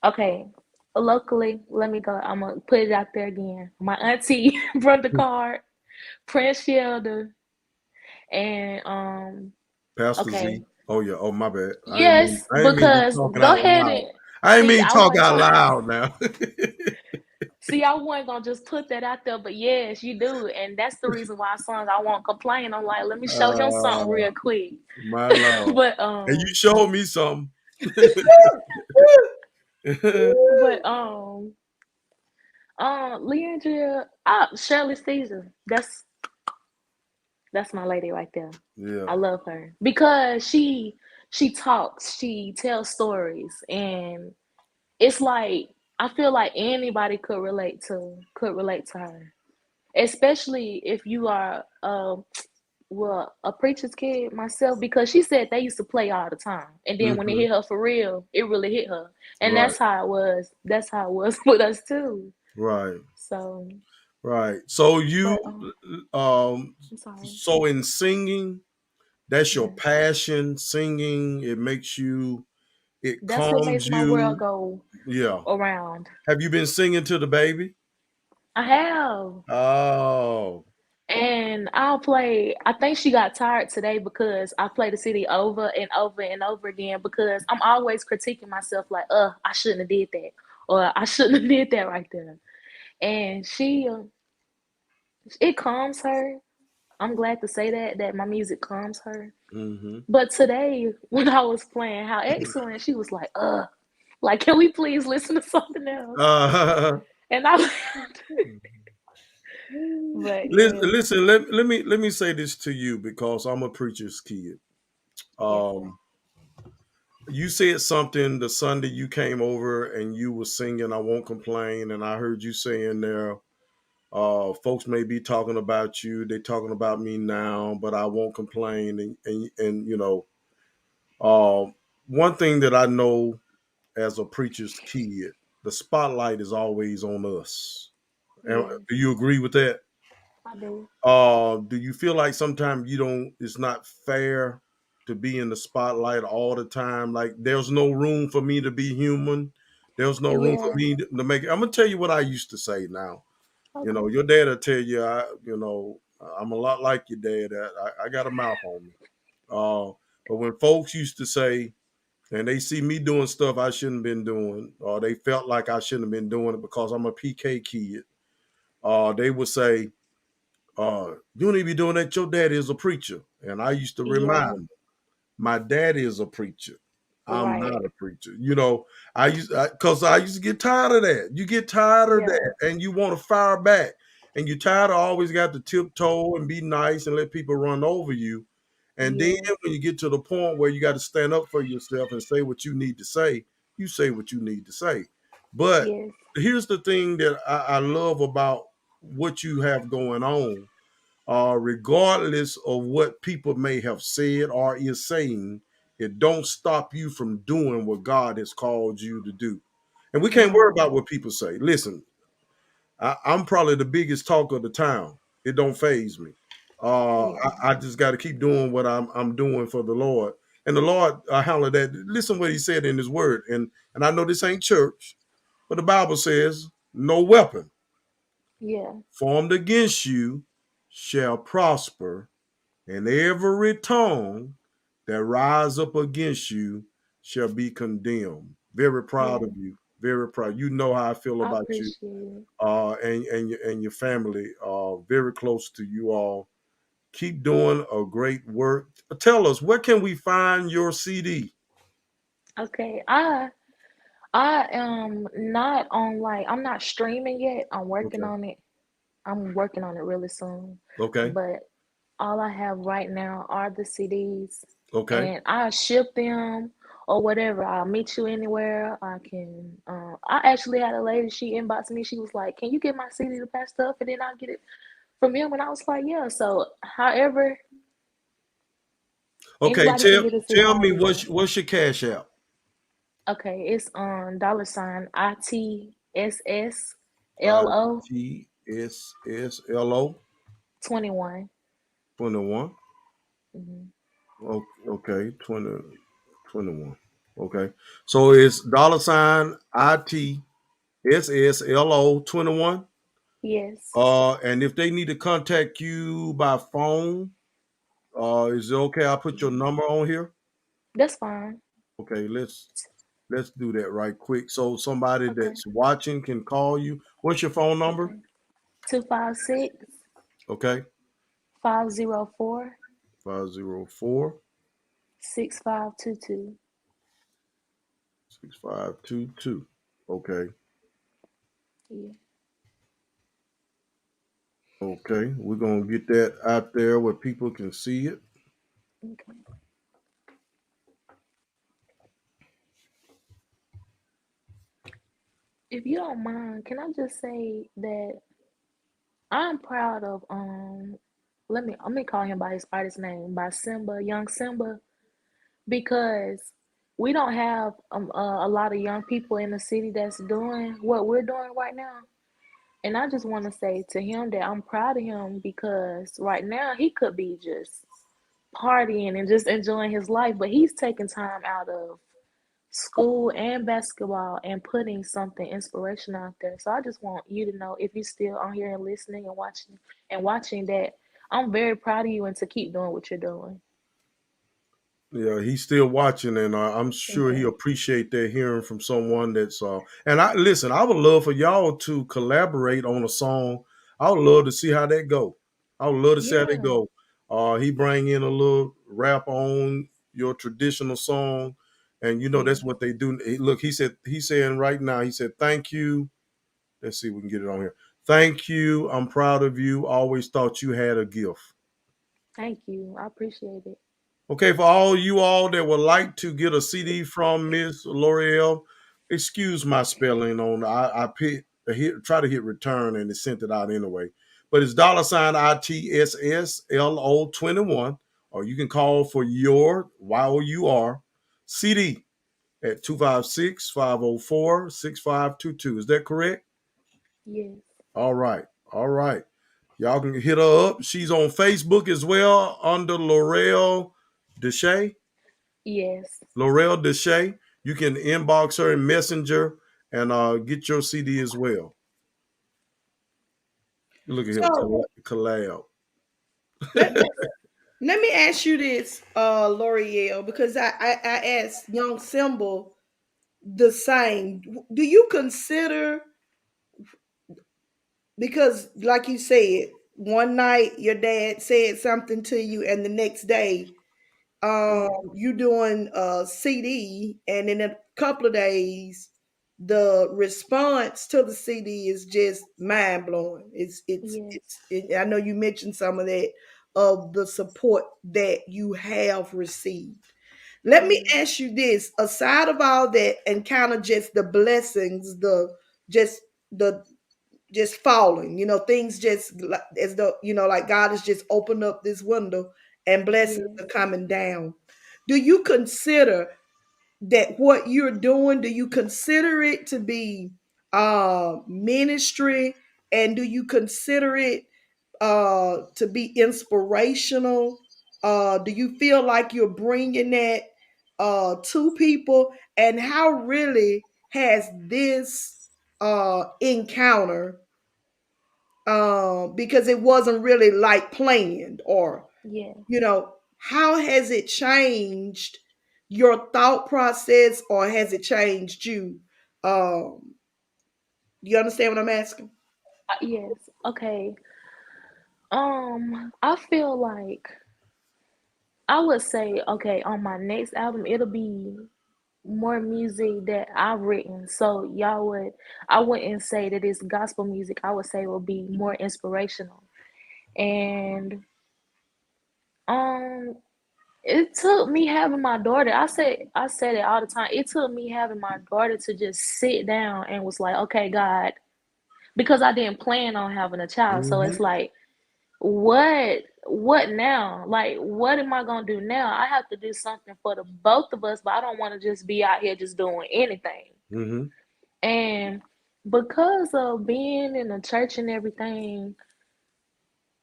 okay. Locally, let me go. I'm gonna put it out there again. My auntie, Brother Card, Prince Shelder, and Pastor okay. Z. Oh yeah. Oh my bad. Yes, I didn't mean to be because talking go out ahead loud. and I didn't see. mean to I talk wasn't out trying. loud now. See, I wasn't gonna just put that out there, but yes, you do, and that's the reason why I won't complain. I'm like, let me show him something uh, real quick. my Lord. but And you showed me something. but Leandria, Shirley Caesar. That's my lady right there. Yeah. I love her because she talks, she tells stories, and it's like I feel like anybody could relate to her, especially if you are well a preacher's kid myself because she said they used to play all the time, and then when it Hmm. hit her for real, it really hit her, and Right. that's how it was with us too. Right. So, Right. So but um I'm sorry. so in singing, that's your Mhm. passion, singing, it That's what calms makes my world you. go Yeah. around. Have you been singing to the baby? I have. Oh. And I'll play. I think she got tired today because I play the city over and over and over again because I'm always critiquing myself like, I shouldn't have did that or I shouldn't have did that right there. And it calms her. I'm glad to say that my music calms her. Hmm. But today when I was playing How Excellent, she was like, can we please listen to something else? Uh, And I, but listen, yeah, listen let me say this to you because I'm a preacher's kid. yes, sir. Um You said something the Sunday you came over and you were singing "I Won't Complain," and I heard you saying there, folks may be talking about you, they talking about me now, but I won't complain. And you know, uh, one thing that I know as a preacher's kid, the spotlight is always on us. And Yes, do you agree with that? I do. Do you feel like sometimes you don't? It's not fair to be in the spotlight all the time. Like there's no room for me to be human. There's no room for Yeah. me to make it. I'm gonna tell you what I used to say. Now, you know, Okay. your dad will tell you. I'm a lot like your dad. I got a mouth on me. But when folks used to say, and they see me doing stuff I shouldn't have been doing, or they felt like I shouldn't have been doing it because I'm a PK kid, they would say, you don't even be doing that. Your daddy is a preacher. And I used to remind Yeah. them, my daddy is a preacher. I'm Right. not a preacher. You know, because I used to get tired of that. You get tired of Yeah. that and you want to fire back. And you're tired of always got to tiptoe and be nice and let people run over you. And then Yes. when you get to the point where you got to stand up for yourself and say what you need to say, you say what you need to say. But Yes. here's the thing that I love about what you have going on, regardless of what people may have said or is saying, it don't stop you from doing what God has called you to do. And we can't worry No. about what people say. Listen, I'm probably the biggest talker of the town. It don't phase me. Yeah. I just got to keep doing what I'm doing for the Lord, and the Lord handle that. Listen what He said in His Word, and I know this ain't church, but the Bible says, "No weapon Yeah. formed against you shall prosper, and every tongue that rise up against you shall be condemned." Very proud Yeah. of you. Very proud. You know how I feel I about you, appreciate it. and your family. Very close to you all. Keep doing a great work. Tell us, where can we find your CD? Okay. I am not on, like, I'm not streaming yet. I'm working Okay. on it. I'm working on it really soon. Okay. But all I have right now are the CDs, Okay. and I ship them or whatever. I'll meet you anywhere. I can. I actually had a lady. She inboxed me. She was like, "Can you get my CD to pass stuff, and then I'll get it from him?" And I was like, "Yeah." So, however, Okay. anybody can Tell get a CD. tell me Yeah. what's your cash app? Okay. It's dollar sign I ITSSLO T S S L O 21. 21. Mhm. Okay, 2021. Okay. So it's $ITSSLO 21. Yes, And if they need to contact you by phone, is it okay? I'll put your number on here. that's fine. Okay, let's do that right quick. So somebody Okay. that's watching can call you. What's your phone number? Okay. 256 Okay. 504 504 6522. 6522. Okay. Yeah. Okay. We're gonna get that out there where people can see it. Okay. If you don't mind, can I just say that I'm proud of let me call him by his artist name, by Simba, young Simba, because we don't have a lot of young people in the city that's doing what we're doing right now. And I just want to say to him that I'm proud of him because right now he could be just partying and just enjoying his life, but he's taking time out of school and basketball and putting something inspirational out there. So I just want you to know, if you're still on here and listening and watching that, I'm very proud of you and to keep doing what you're doing. Yeah, he's still watching, and I'm sure he Okay. appreciate that hearing from someone that's. And I listen. I would love for y'all to collaborate on a song. I would love to see how that go. I would love to see how that Yeah. go. He bring in a little rap on your traditional song, and you know Yeah. that's what they do. Look, he's saying right now. He said, "Thank you." Let's see if we can get it on here. Thank you. I'm proud of you. Always thought you had a gift. Thank you. I appreciate it. Okay, for all you all that would like to get a CD from Miss Loreal, excuse my spelling on. Try to hit return and it sent it out anyway. But it's $ITSSLO21, or you can call for your YOUR CD at 256-504-6522. Is that correct? Yes. All right. All right. Y'all can hit her up. She's on Facebook as well under Loreal Deshay. Yes. Laurel Deshay. You can inbox her in Messenger and get your CD as well. Look at him So collab. let, let me ask you this, L'Oreal, because I asked young Simba the same. Do you consider, because like you said, one night your dad said something to you and the next day Yeah. you doing a CD, and in a couple of days the response to the CD is just mind blowing. Yes. I know you mentioned some of that, of the support that you have received. Let me Yeah. ask you this: aside of all that, and kind of just the blessings, just the just falling, things just as though, like God has just opened up this window and blessings Yes. are coming down. Do you consider that what you're doing, do you consider it to be ministry, and do you consider it to be inspirational? Do you feel like you're bringing that to people, and how really has this encounter, because it wasn't really like planned, or Yeah. how has it changed your thought process, or has it changed you? um you understand what I'm asking? Yes. Okay. I feel like I would say, okay, on my next album, it'll be more music that I've written. So I wouldn't say that it's gospel music. I would say it will be more inspirational. And um, it took me having my daughter. I said it all the time. It took me having my daughter to just sit down and was like, okay, God, because I didn't plan on having a child. So it's Mm-hmm. like, what now? Like, what am I gonna do now? I have to do something for the both of us, but I don't want to just be out here just doing anything. Mm-hmm. And because of being in the church and everything,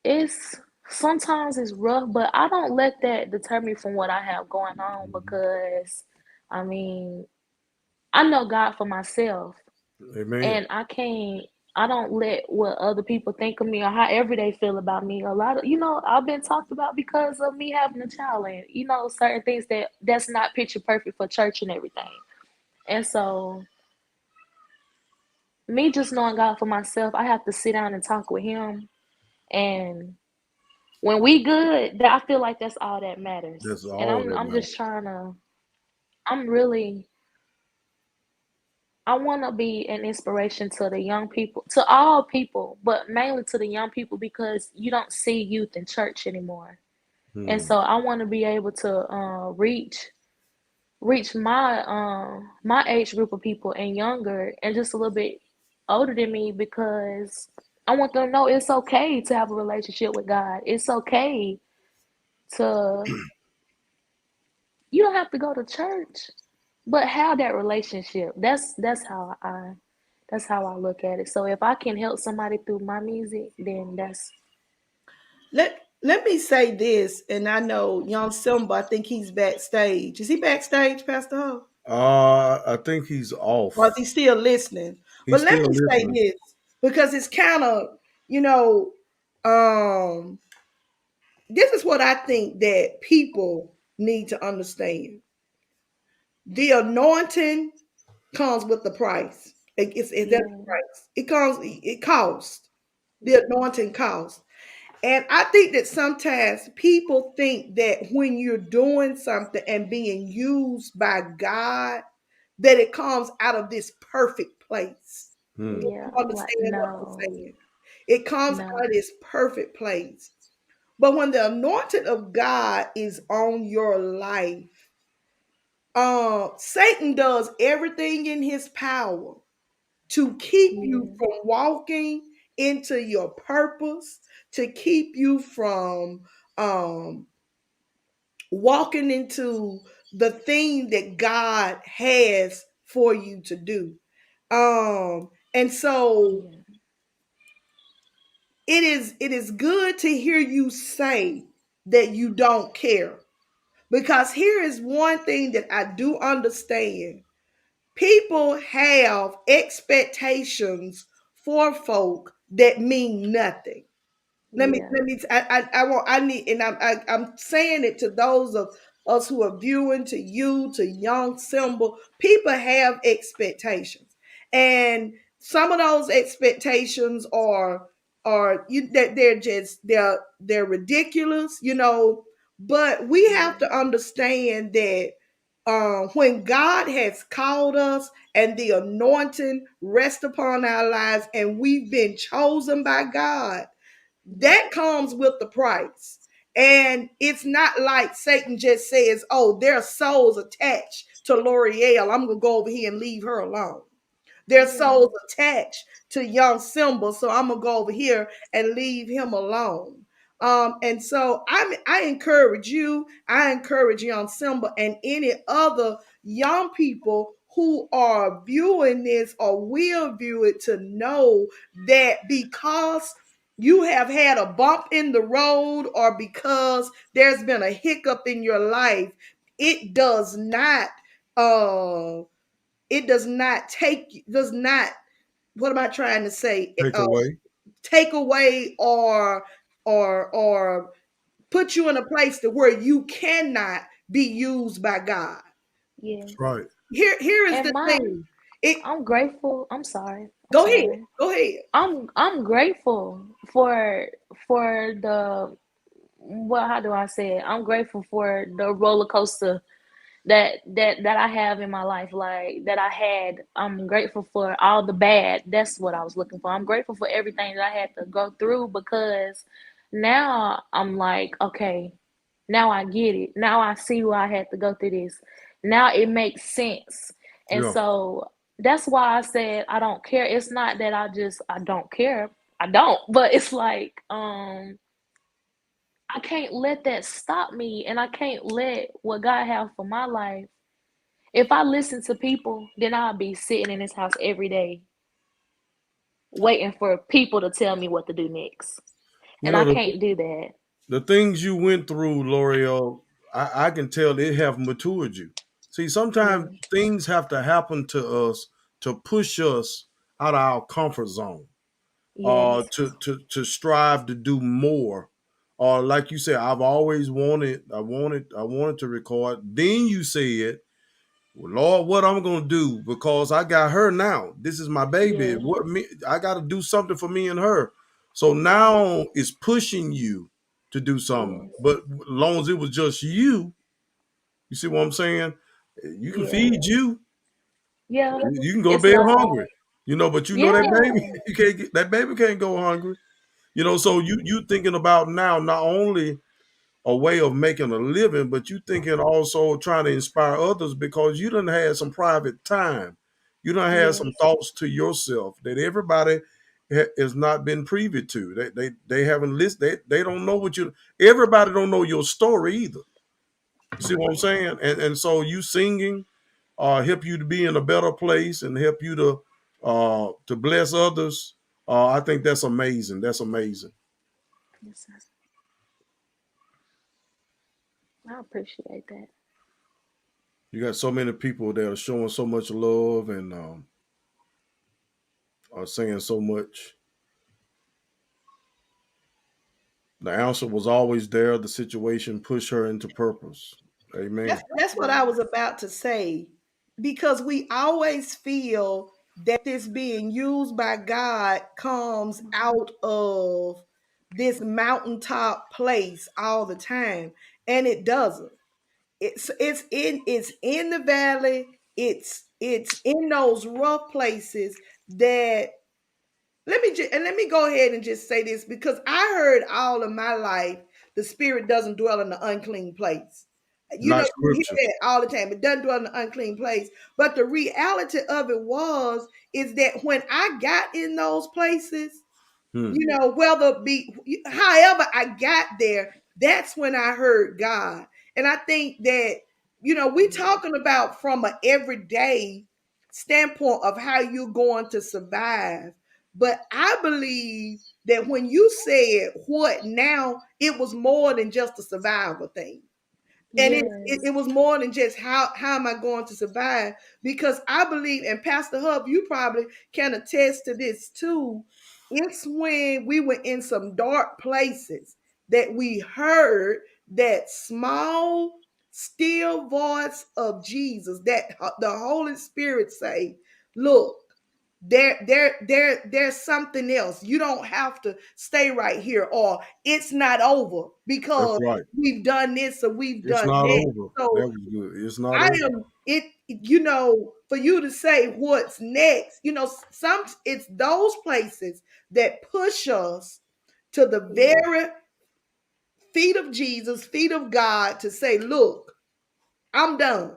it's sometimes it's rough, but I don't let that deter me from what I have going on, because I mean, I know God for myself, Amen. and I don't let what other people think of me or however they feel about me. A lot of, I've been talked about because of me having a child, and certain things that's not picture perfect for church and everything. And so me just knowing God for myself, I have to sit down and talk with him, and when we good, that I feel like that's all that matters. That's And all I'm that I'm matters. just trying to I'm really I want to be an inspiration to the young people, to all people, but mainly to the young people, because you don't see youth in church anymore. And Hmm. so I want to be able to reach my age group of people and younger and just a little bit older than me, because I want them to know it's okay to have a relationship with God. It's okay to you don't have to go to church, but have that relationship. That's how I look at it. So if I can help somebody through my music, then that's Let me say this, and I know young Simba, I think he's backstage. Is he backstage, Pastor Ho? I think he's Or is off. he still listening? But He's let still me say listening. this, because it's kind of, you know, um, this is what I think that people need to understand. The anointing comes with the price. That's the yeah, price. It costs. The yeah, anointing costs. And I think that sometimes people think that when you're doing something and being used by God, that it comes out of this perfect place. Hmm. You yeah. Like understand what I'm no, saying? It comes out of no, this perfect place. But when the anointing of God is on your life, Satan does everything in his power to keep you Yeah. from walking into your purpose, to keep you from um, walking into the thing that God has for you to do. And so Yeah. it is good to hear you say that you don't care. Because here is one thing that I do understand. People have expectations for folk that mean nothing. Yeah. I want, I need, and I'm saying it to those of us who are viewing, to you, to young Simba. People have expectations, and some of those expectations that they're ridiculous, but we have Yeah. to understand that when God has called us and the anointing rests upon our lives and we've been chosen by God, Yeah. that comes with the price. And it's not like Satan just says, oh, there are souls attached to Loreal. I'm going to go over here and leave her alone. Their Yeah. souls attached to young Simba, so I'm gonna go over here and leave him alone. And so I encourage you, I encourage young Simba and any other young people who are viewing this or will view it to know that because you have had a bump in the road or because there's been a hiccup in your life, it does not uh does not, what am I trying to say, Take away. take away or put you in a place to where you cannot be used by God. That's Yes. right. Here is And the my thing. It I'm grateful. I'm sorry. I'm Go ahead. sorry. Go ahead. I'm grateful for the, well, how do I say it? I'm grateful for the roller coaster that I have in my life, like that I had. I'm grateful for all the bad. That's what I was looking for. I'm grateful for everything that I had to go through, because now I'm like, okay, now I get it. Now I see why I had to go through this. Now it makes sense. And Yeah. so that's why I said I don't care. It's not that I don't care. I don't, but it's like I can't let that stop me, and I can't let what God have for my life. If I listen to people, then I'll be sitting in this house every day waiting for people to tell me what to do next. You And know I the can't do that. the things you went through, L'Oreal, I can tell they have matured you. See, sometimes Yeah. things have to happen to us to push us out of our comfort zone, Yes. to strive to do more. Or like you said, I wanted to record. Then you said, well, Lord, what I'm gonna do because I got her now. This is my baby. Yeah. What me? I got to do something for me and her. So now it's pushing you to do something. Yes. But as long as it was just you see what I'm saying? You can Yeah. feed you. Yeah. You can go to It's bed like, hungry. But you know that baby. yeah. You can't get that baby can't go hungry. So you thinking about now not only a way of making a living, but you thinking also trying to inspire others because you done had some private time. You done had some Yes. thoughts to yourself that everybody has not been privy to. They haven't listened. They don't know what you. Everybody don't know your story either. You see what I'm saying? And so you singing help you to be in a better place and help you to bless others. I think that's amazing. That's amazing. Yes, sir. I appreciate that. You got so many people that are showing so much love and are saying so much. The answer was always there. The situation pushed her into purpose. Amen. That's what I was Yes. about to say. Because we always feel that this being used by God comes Mhm. out of this mountaintop place all the time, and it doesn't. It's in the valley. It's in those rough places that let me go ahead and just say this, because I heard all of my life the spirit doesn't dwell in the unclean place. Not You hear scripture. that all the time. It doesn't dwell in the unclean place. But the reality of it is that when I got in those places, Hmm. whether it be however I got there, that's when I heard God. And I think that, we talking about from an everyday standpoint of how you're going to survive. But I believe that when you said what now, it was more than just a survival thing. And it Yes. was more than just how am I going to survive? Because I believe, and Pastor Huff, you probably can attest to this too. It's when we were in some dark places that we heard that small, still voice of Jesus, that the Holy Spirit say, "Look, there's something else. You don't have to stay right here, or it's not over That's because right. we've done this or we've It's done not that." over. That So was good. It's not I over. am it, for you to say what's next, some it's those places that push us to the Yes. very feet of Jesus, feet of God, to say, "Look, I'm done."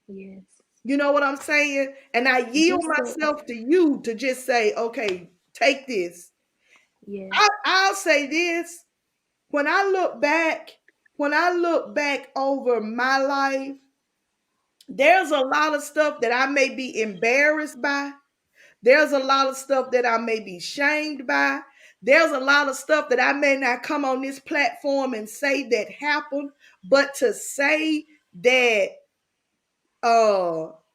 Yes. You know what I'm saying? And I yield Just the myself to you to just say, "Okay, take this." yes. I'll say this. When I look back, over my life, there's a lot of stuff that I may be embarrassed by. There's a lot of stuff that I may be shamed by. There's a lot of stuff that I may not come on this platform and say that happened. But to say that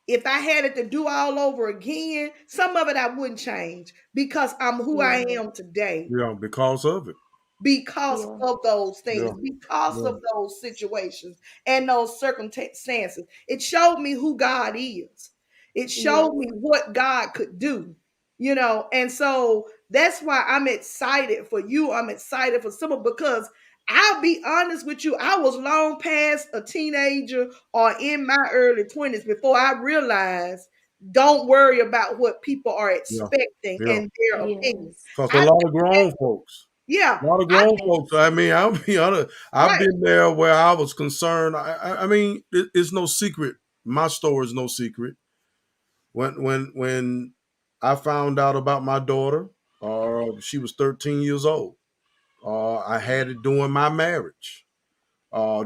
if I had it to do all over again, some of it I wouldn't change because I'm who I Yeah. am today Yeah, because of it. because Yeah. of those things, Yeah. because Yeah. of those situations and those circumstances. It showed me who God is. It showed Yes. me what God could do, and so that's why I'm excited for you. I'm excited for someone because I'll be honest with you, I was long past a teenager or in my early 20s before I realized don't worry about what people are Yeah. expecting Yeah. and their opinion. Yes. Because a I lot of grown folks, yeah, a lot of I grown folks. Yes. I mean, I'll be honest. I've right. been there where I was concerned. I mean, it's no secret. My story is no secret. When I found out about my daughter, she was 13 years old. I had it during my marriage.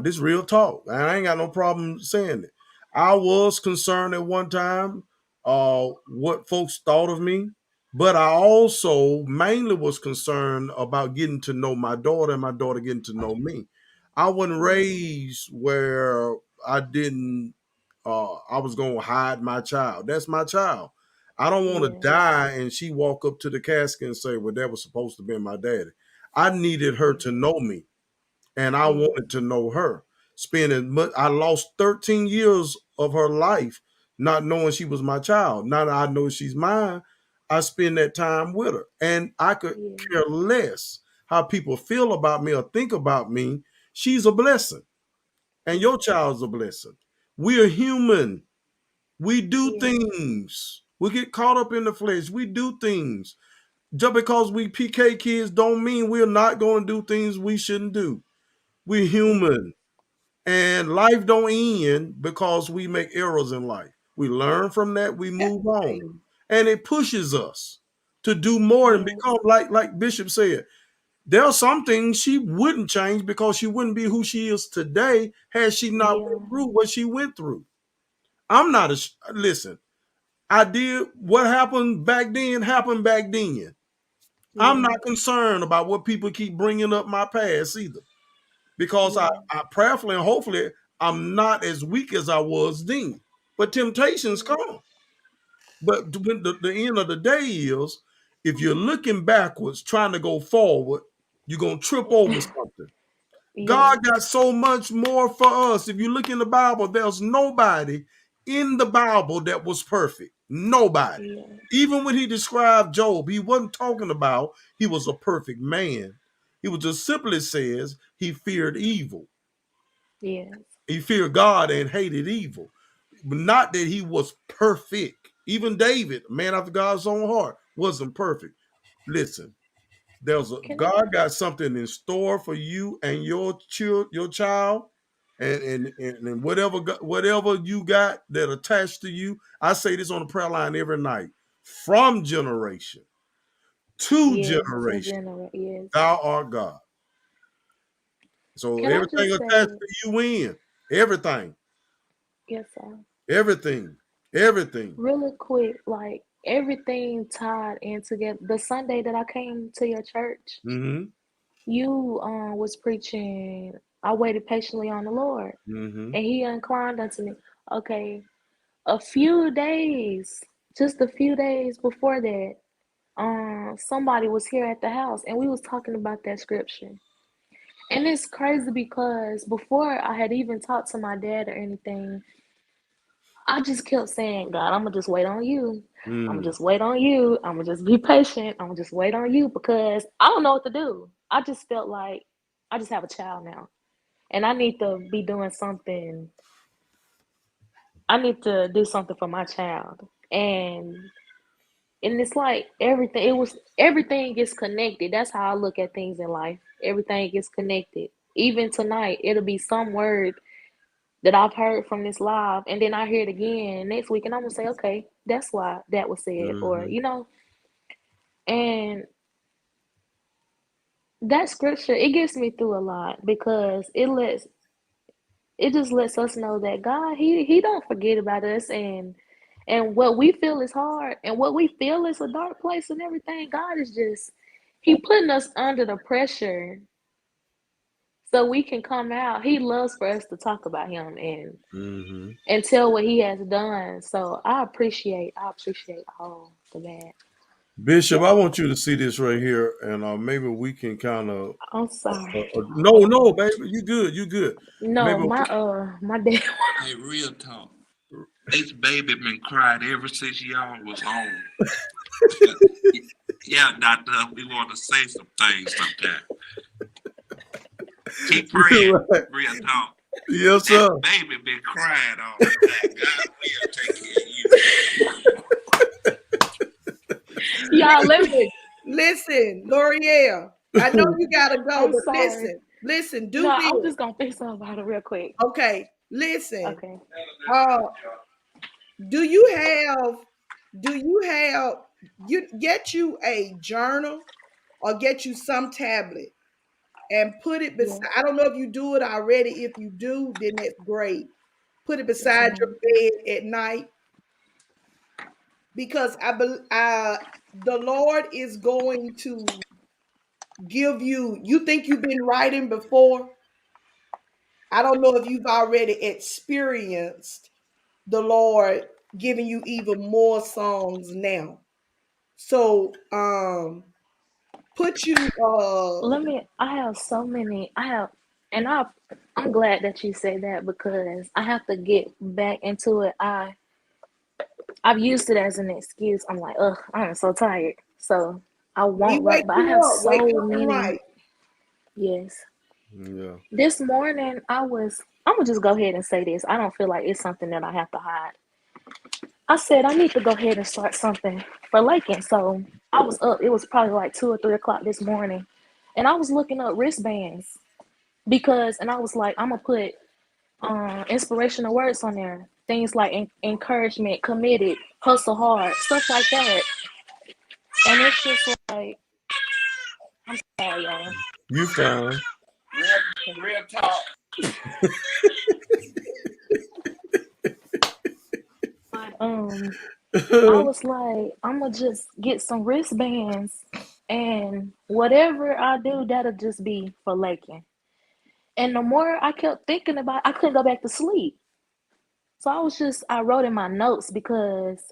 This real talk. And I ain't got no problem saying it. I was concerned at one time what folks thought of me, but I also mainly was concerned about getting to know my daughter and my daughter getting to know me. I wasn't raised where I didn't I was gonna hide my child. That's my child. I don't want to Yeah. die and she walk up to the casket and say, "Well, that was supposed to be my daddy." I needed her to know me and I Yeah. wanted to know her. I lost 13 years of her life not knowing she was my child. Now that I know she's mine, I spend that time with her. And I could Yeah. care less how people feel about me or think about me. She's a blessing, and Yeah. your child's a blessing. We are human. We do Yeah. things. We get caught up in the flesh. We do things. Just because we PK kids don't mean we're not going to do things we shouldn't do. We're Yeah. human. And life don't end because we make errors in life. We learn from that, we That's move on. right. And it pushes us to do more and Yes. become like Bishop said. There are some things she wouldn't change because she wouldn't be who she is today had she not Yeah. went through what she went through. I'm not a listen. I did what happened back then. I'm Yeah. not concerned about what people keep bringing up my past either because Yeah. I prayerfully and hopefully I'm not as weak as I was then. But temptations Yeah. come. But when the end of the day is, if you're looking backwards, trying to go forward, you're going to trip over something. Yeah. God got so much more for us. If you look in the Bible, there's nobody in the Bible that was perfect. Nobody. Yeah. Even when he described Job, he wasn't talking about he was a perfect man. He was just simply says he feared evil. Yes. He feared God and hated evil. But not that he was perfect. Even David, a man after God's own heart, wasn't perfect. Listen, Can I? God got something in store for you and your child, and whatever you got that attached to you. I say this on the prayer line every night. From generation to Yes, to generation, generate. Yes. thou art God. So Can I everything just attached say, to you win. Everything, yes, sir. everything, everything. Really quick, like everything tied in together. The Sunday that I came to your church, Mm-hmm. you was preaching. I waited patiently on the Lord, Mm-hmm. and He inclined unto me. Okay, a few days, just a few days before that, somebody was here at the house, and we was talking about that scripture. And it's crazy because before I had even talked to my dad or anything, I just kept saying, God, I'm gonna just wait on you. I'm gonna Mm. just wait on you. I'm gonna just be patient. I'm gonna just wait on you because I don't know what to do. I just felt like I just have a child now and I need to be doing something. I need to do something for my child. And it's like everything gets connected. That's how I look at things in life. Everything gets connected. Even tonight, it'll be some word that I've heard from this live, and then I hear it again next week, and I'm gonna say, okay, that's why that was said, or Mm-hmm. and that scripture it gets me through a lot because it just lets us know that God he don't forget about us, and what we feel is hard, and what we feel is a dark place, and everything. God is just he putting us under the pressure so we can come out. He loves for us to talk about him Mm-hmm. and tell what he has done. So I appreciate all the bad. Bishop, I want you to see this right here, and maybe we can kind of. I'm sorry. No, Hold no, on. baby, you good, you good. No, Maybe. my dad. Hey, real talk. This baby been crying ever since y'all was on. Yeah, doctor, we want to say some things sometime. Keep praying. Right. Real talk. Yes, That sir. baby been crying all the time. God will take care of Y'all let me. Listen, Loreal. I know you gotta go, I'm but sorry. listen, No, do I'm this. just gonna fix something about it real quick. Okay, listen. Okay. Uh, do you have do you have you get you a journal or get you some tablet and put it beside, Yes. I don't know if you do it already. If you do, then that's great. Put it Yes, beside your ma'am. bed at night because the Lord is going to give you, you think you've been writing before? I don't know if you've already experienced the Lord giving you even more songs now. So put you Let me. I have so many. I have, and I'm glad that you say that because I have to get back into it. I've used it as an excuse. I'm like, ugh, I'm so tired. So I he won't write, wake but I have you up, wake so up and many. write. Yes. Yeah. This morning I'm gonna just go ahead and say this. I don't feel like it's something that I have to hide. I said I need to go ahead and start something for Lakin. So I was up. It was probably like 2 or 3 o'clock this morning, and I was looking up wristbands because, and I was like, I'm gonna put inspirational words on there. Things like encouragement, committed, hustle hard, stuff like that. And it's just like, I'm sorry, y'all. You fine. real talk. But I was like, I'm gonna just get some wristbands, and whatever I do, that'll just be for Lakin. And the more I kept thinking about, I couldn't go back to sleep. So I wrote in my notes because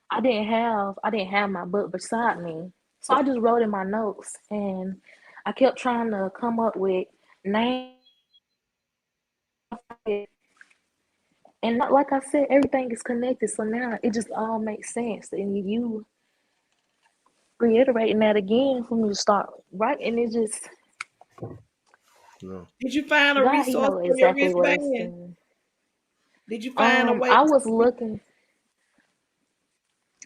I didn't have my book beside me. So I just wrote in my notes, and I kept trying to come up with names. And like I said, everything is connected. So now it just all makes sense. And you reiterating that again for me to start writing, it just, No. Did you find a God, He resource knows for your exactly what it's wristband? doing. Did you find a way I to was looking,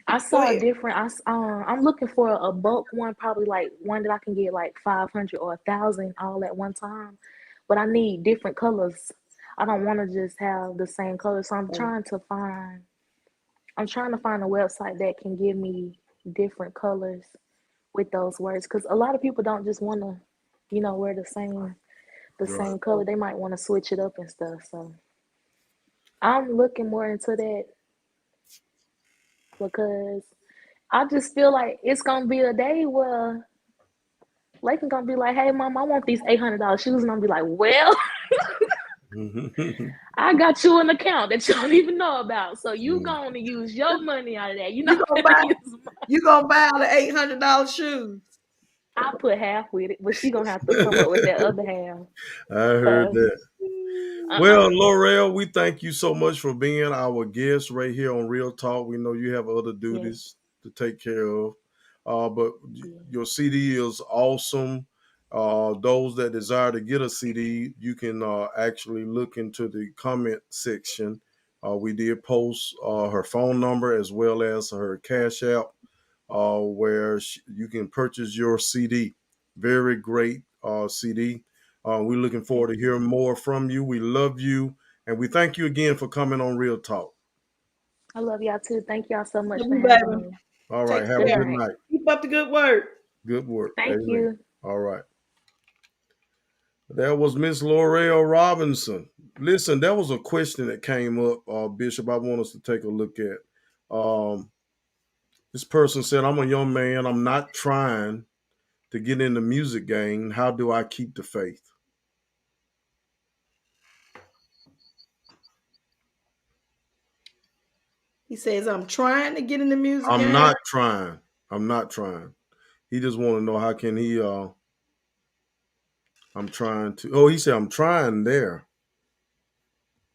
I Go saw a ahead. different. I'm looking for a bulk one, probably like one that I can get like 500 or 1,000 all at one time. But I need different colors. I don't want to just have the same color. So I'm Oh, trying to find. I'm trying to find a website that can give me different colors with those words, because a lot of people don't just want to, wear the Right. same color. They might want to switch it up and stuff. So I'm looking more into that because I just feel like it's gonna be a day where Lakin gonna be like, "Hey, mom, I want these $800 shoes," and I'm be like, "Well, I got you an account that you don't even know about, so you Mm. going to use your money out of that. You're you not gonna gonna buy use mine. you gonna buy all the $800 shoes. I put half with it, but she gonna have to come up with that other half. I heard Cause that. Well, Loreal, we thank you so much for being our guest right here on Real Talk. We know you have other yeah, duties to take care of, but yeah. your CD is awesome. Those that desire to get a CD, you can actually look into the comment section. We did post her phone number as well as her Cash App, where you can purchase your CD. Very great CD. We're looking forward Thank to you. hearing more from you. We love you, and we thank you again for coming on Real Talk. I love y'all too. Thank y'all so much Love for you, having baby. me. All right. Take Have a Good care. good night. night. Keep up the good work. Good work. Thank Amen. you. All right. That was Miss Loreal Robinson. Listen, that was a question that came up, Bishop. I want us to take a look at. Um, this person said, "I'm a young man. I'm not trying to get in the music game. How do I keep the faith?" He says, I'm trying to get in the music I'm game. not trying. I'm not trying. He just want to know how can he. I'm trying to. Oh, he said I'm trying there,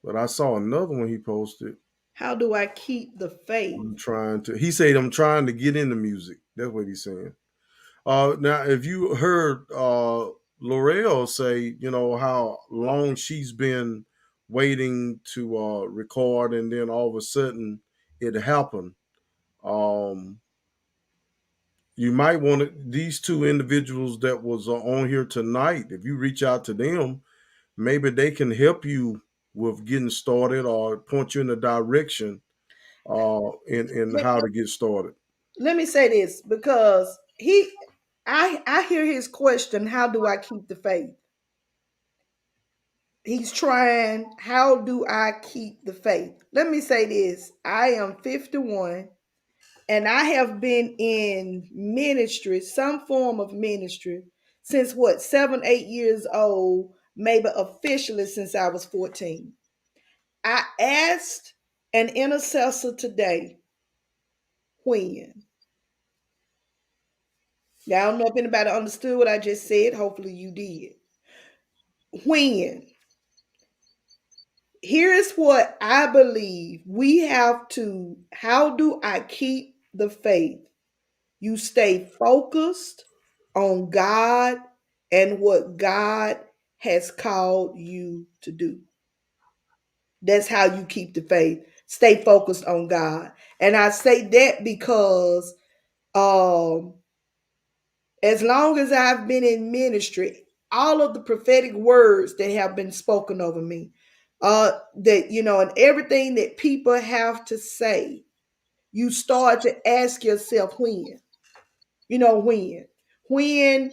but I saw another one he posted. How do I keep the faith? I'm trying to. He said I'm trying to get into music. That's what he's saying. Now, if you heard Loreal say, how long she's been waiting to record, and then all of a sudden it happened. Um, you might want to, these two individuals that was on here tonight. If you reach out to them, maybe they can help you with getting started or point you in the direction in Let, how to get started. let me say this because I hear his question, how do I keep the faith? He's trying, how do I keep the faith? Let me say this. I am 51 and I have been in ministry, some form of ministry, since what, 7, 8 years old, maybe officially since I was 14. I asked an intercessor today when. Now, I don't know if anybody understood what I just said. Hopefully, you did. When. Here's what I believe we have to. How do I keep the faith? You stay focused on God and what God has called you to do. That's how you keep the faith. Stay focused on God. And I say that because um as long as I've been in ministry, all of the prophetic words that have been spoken over me, that and everything that people have to say, you start to ask yourself when. When. When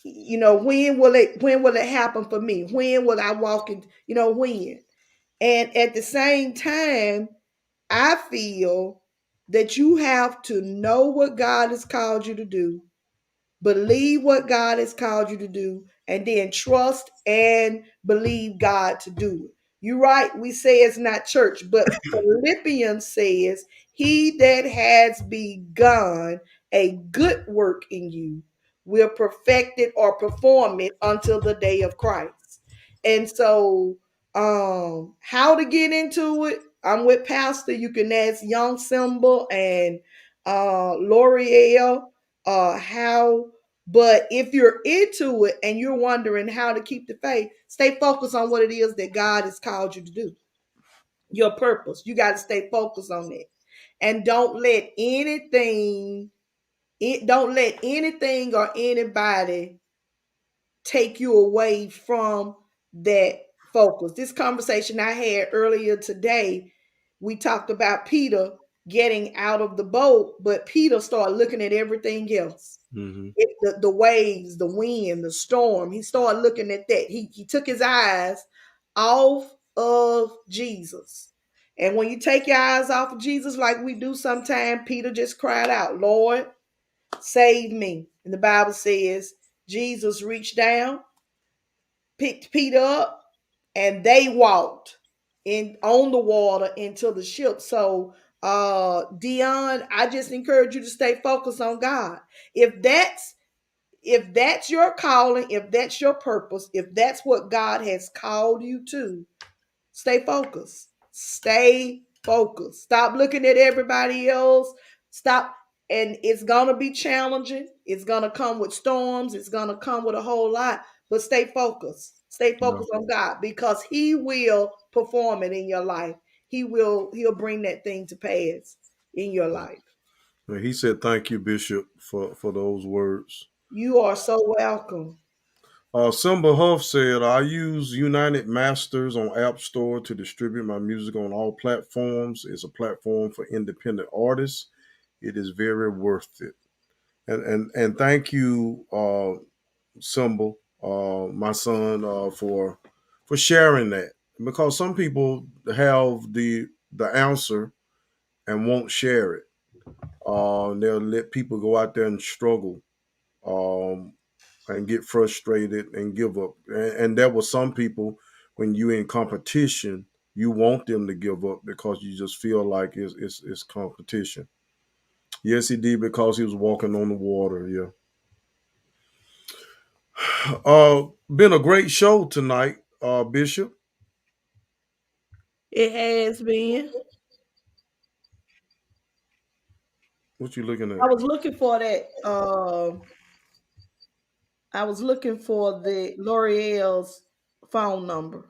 when will it happen for me? When will I walk in, when? And at the same time, I feel that you have to know what God has called you to do, believe what God has called you to do, and then trust and believe God to do it. You're right. We say it's not church, but Philippians says, He that has begun a good work in you will perfect it or perform it until the day of Christ. And so, how to get into it? I'm with Pastor. You can ask Young Simba and Loreal how. But if you're into it and you're wondering how to keep the faith, stay focused on what it is that God has called you to do. Your purpose. You got to stay focused on it. and don't let anything or anybody take you away from that focus. This conversation I had earlier today, we talked about Peter getting out of the boat, but Peter started looking at everything else. Mm-hmm. The waves, the wind, the storm. He started looking at that. He took his eyes off of Jesus. And when you take your eyes off of Jesus, like we do sometimes, Peter just cried out, Lord, save me. And the Bible says Jesus reached down, picked Peter up, and they walked in on the water into the ship. So Dion, I just encourage you to stay focused on God. If that's if that's your calling, if that's your purpose, if that's what God has called you to, stay focused. Stay focused. Stop looking at everybody else. Stop. And it's going to be challenging. It's going to come with storms. It's going to come with a whole lot. But stay focused. Stay Yeah. focused on God because He will perform it in your life. He'll bring that thing to pass in your life. And he said, "Thank you, Bishop, for those words." You are so welcome. Simba Huff said, "I use United Masters on App Store to distribute my music on all platforms. It's a platform for independent artists. It is very worth it." And thank you, Simba, my son, for sharing that, because some people have the answer and won't share it. They'll let people go out there and struggle. Um, and get frustrated and give up. And there were some people, when you're in competition, you want them to give up because you just feel like it's competition. Yes, he did, because he was walking on the water. Yeah. Been a great show tonight, Bishop. It has been. What you looking I at? was looking for that. I was looking for the Loreal's phone number.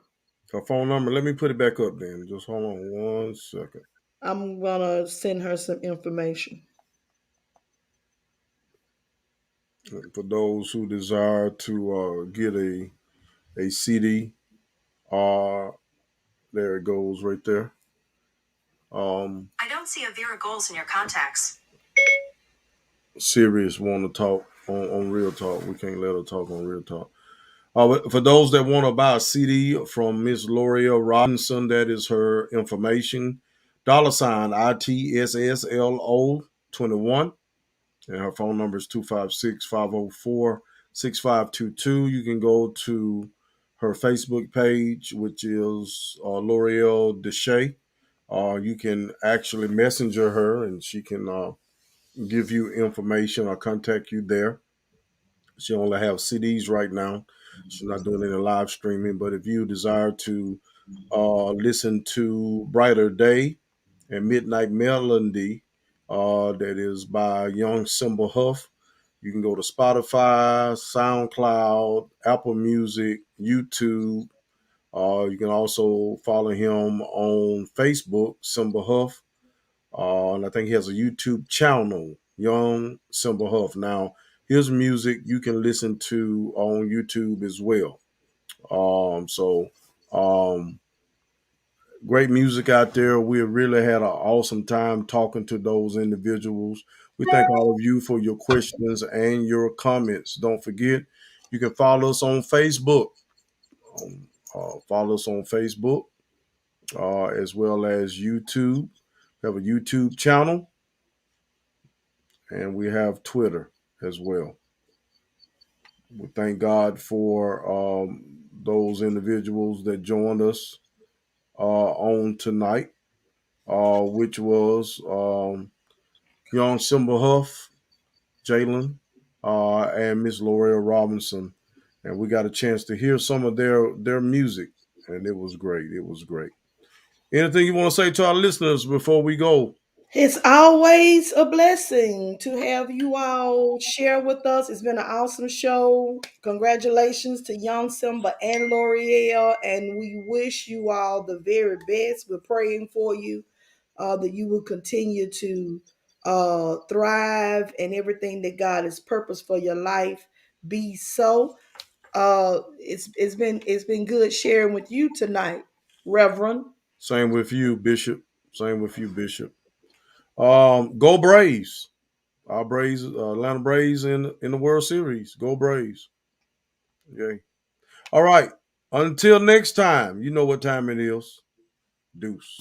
Her phone number. Let me put it back up then. Just hold on 1 second. I'm gonna send her some information. For those who desire to get a CD, uh, there it goes right there. I don't see Avira goals in your contacts. Serious want to talk on Real Talk. We can't let her talk on Real Talk. For those that want to buy a CD from Miss Loreal Robinson, that is her information. $ ITSSLO 21. And her phone number is 256-504-6522. You can go to her Facebook page, which is Loreal Deshay. You can actually messenger her and she can give you information or contact you there. She only have CDs right now. She's not doing any live streaming. But if you desire to listen to Brighter Day and Midnight Melody, that is by young Simba Huff, you can go to Spotify, SoundCloud, Apple Music, YouTube. You can also follow him on Facebook, Simba Huff. And I think he has a YouTube channel, Young Simba Huff. Now, his music you can listen to on YouTube as well. So great music out there. We really had an awesome time talking to those individuals. We thank all of you for your questions and your comments. Don't forget, you can follow us on Facebook. Follow us on Facebook as well as YouTube. We have a YouTube channel and we have Twitter as well. We thank God for those individuals that joined us on tonight, which was young Simba Huff, Jalen, and Miss Loreal Robinson. And we got a chance to hear some of their music, and it was great. It was great. Anything you want to say to our listeners before we go? It's always a blessing to have you all share with us. It's been an awesome show. Congratulations to Young Simba and L'Oreal, and we wish you all the very best. We're praying for you. that you will continue to thrive, and everything that God has purposed for your life be so. It's been good sharing with you tonight, Reverend. Same with you, Bishop. Same with you, Bishop. Go Braves. Our Braves, Atlanta Braves in the World Series. Go Braves. Okay. All right. Until next time, you know what time it is. Deuce.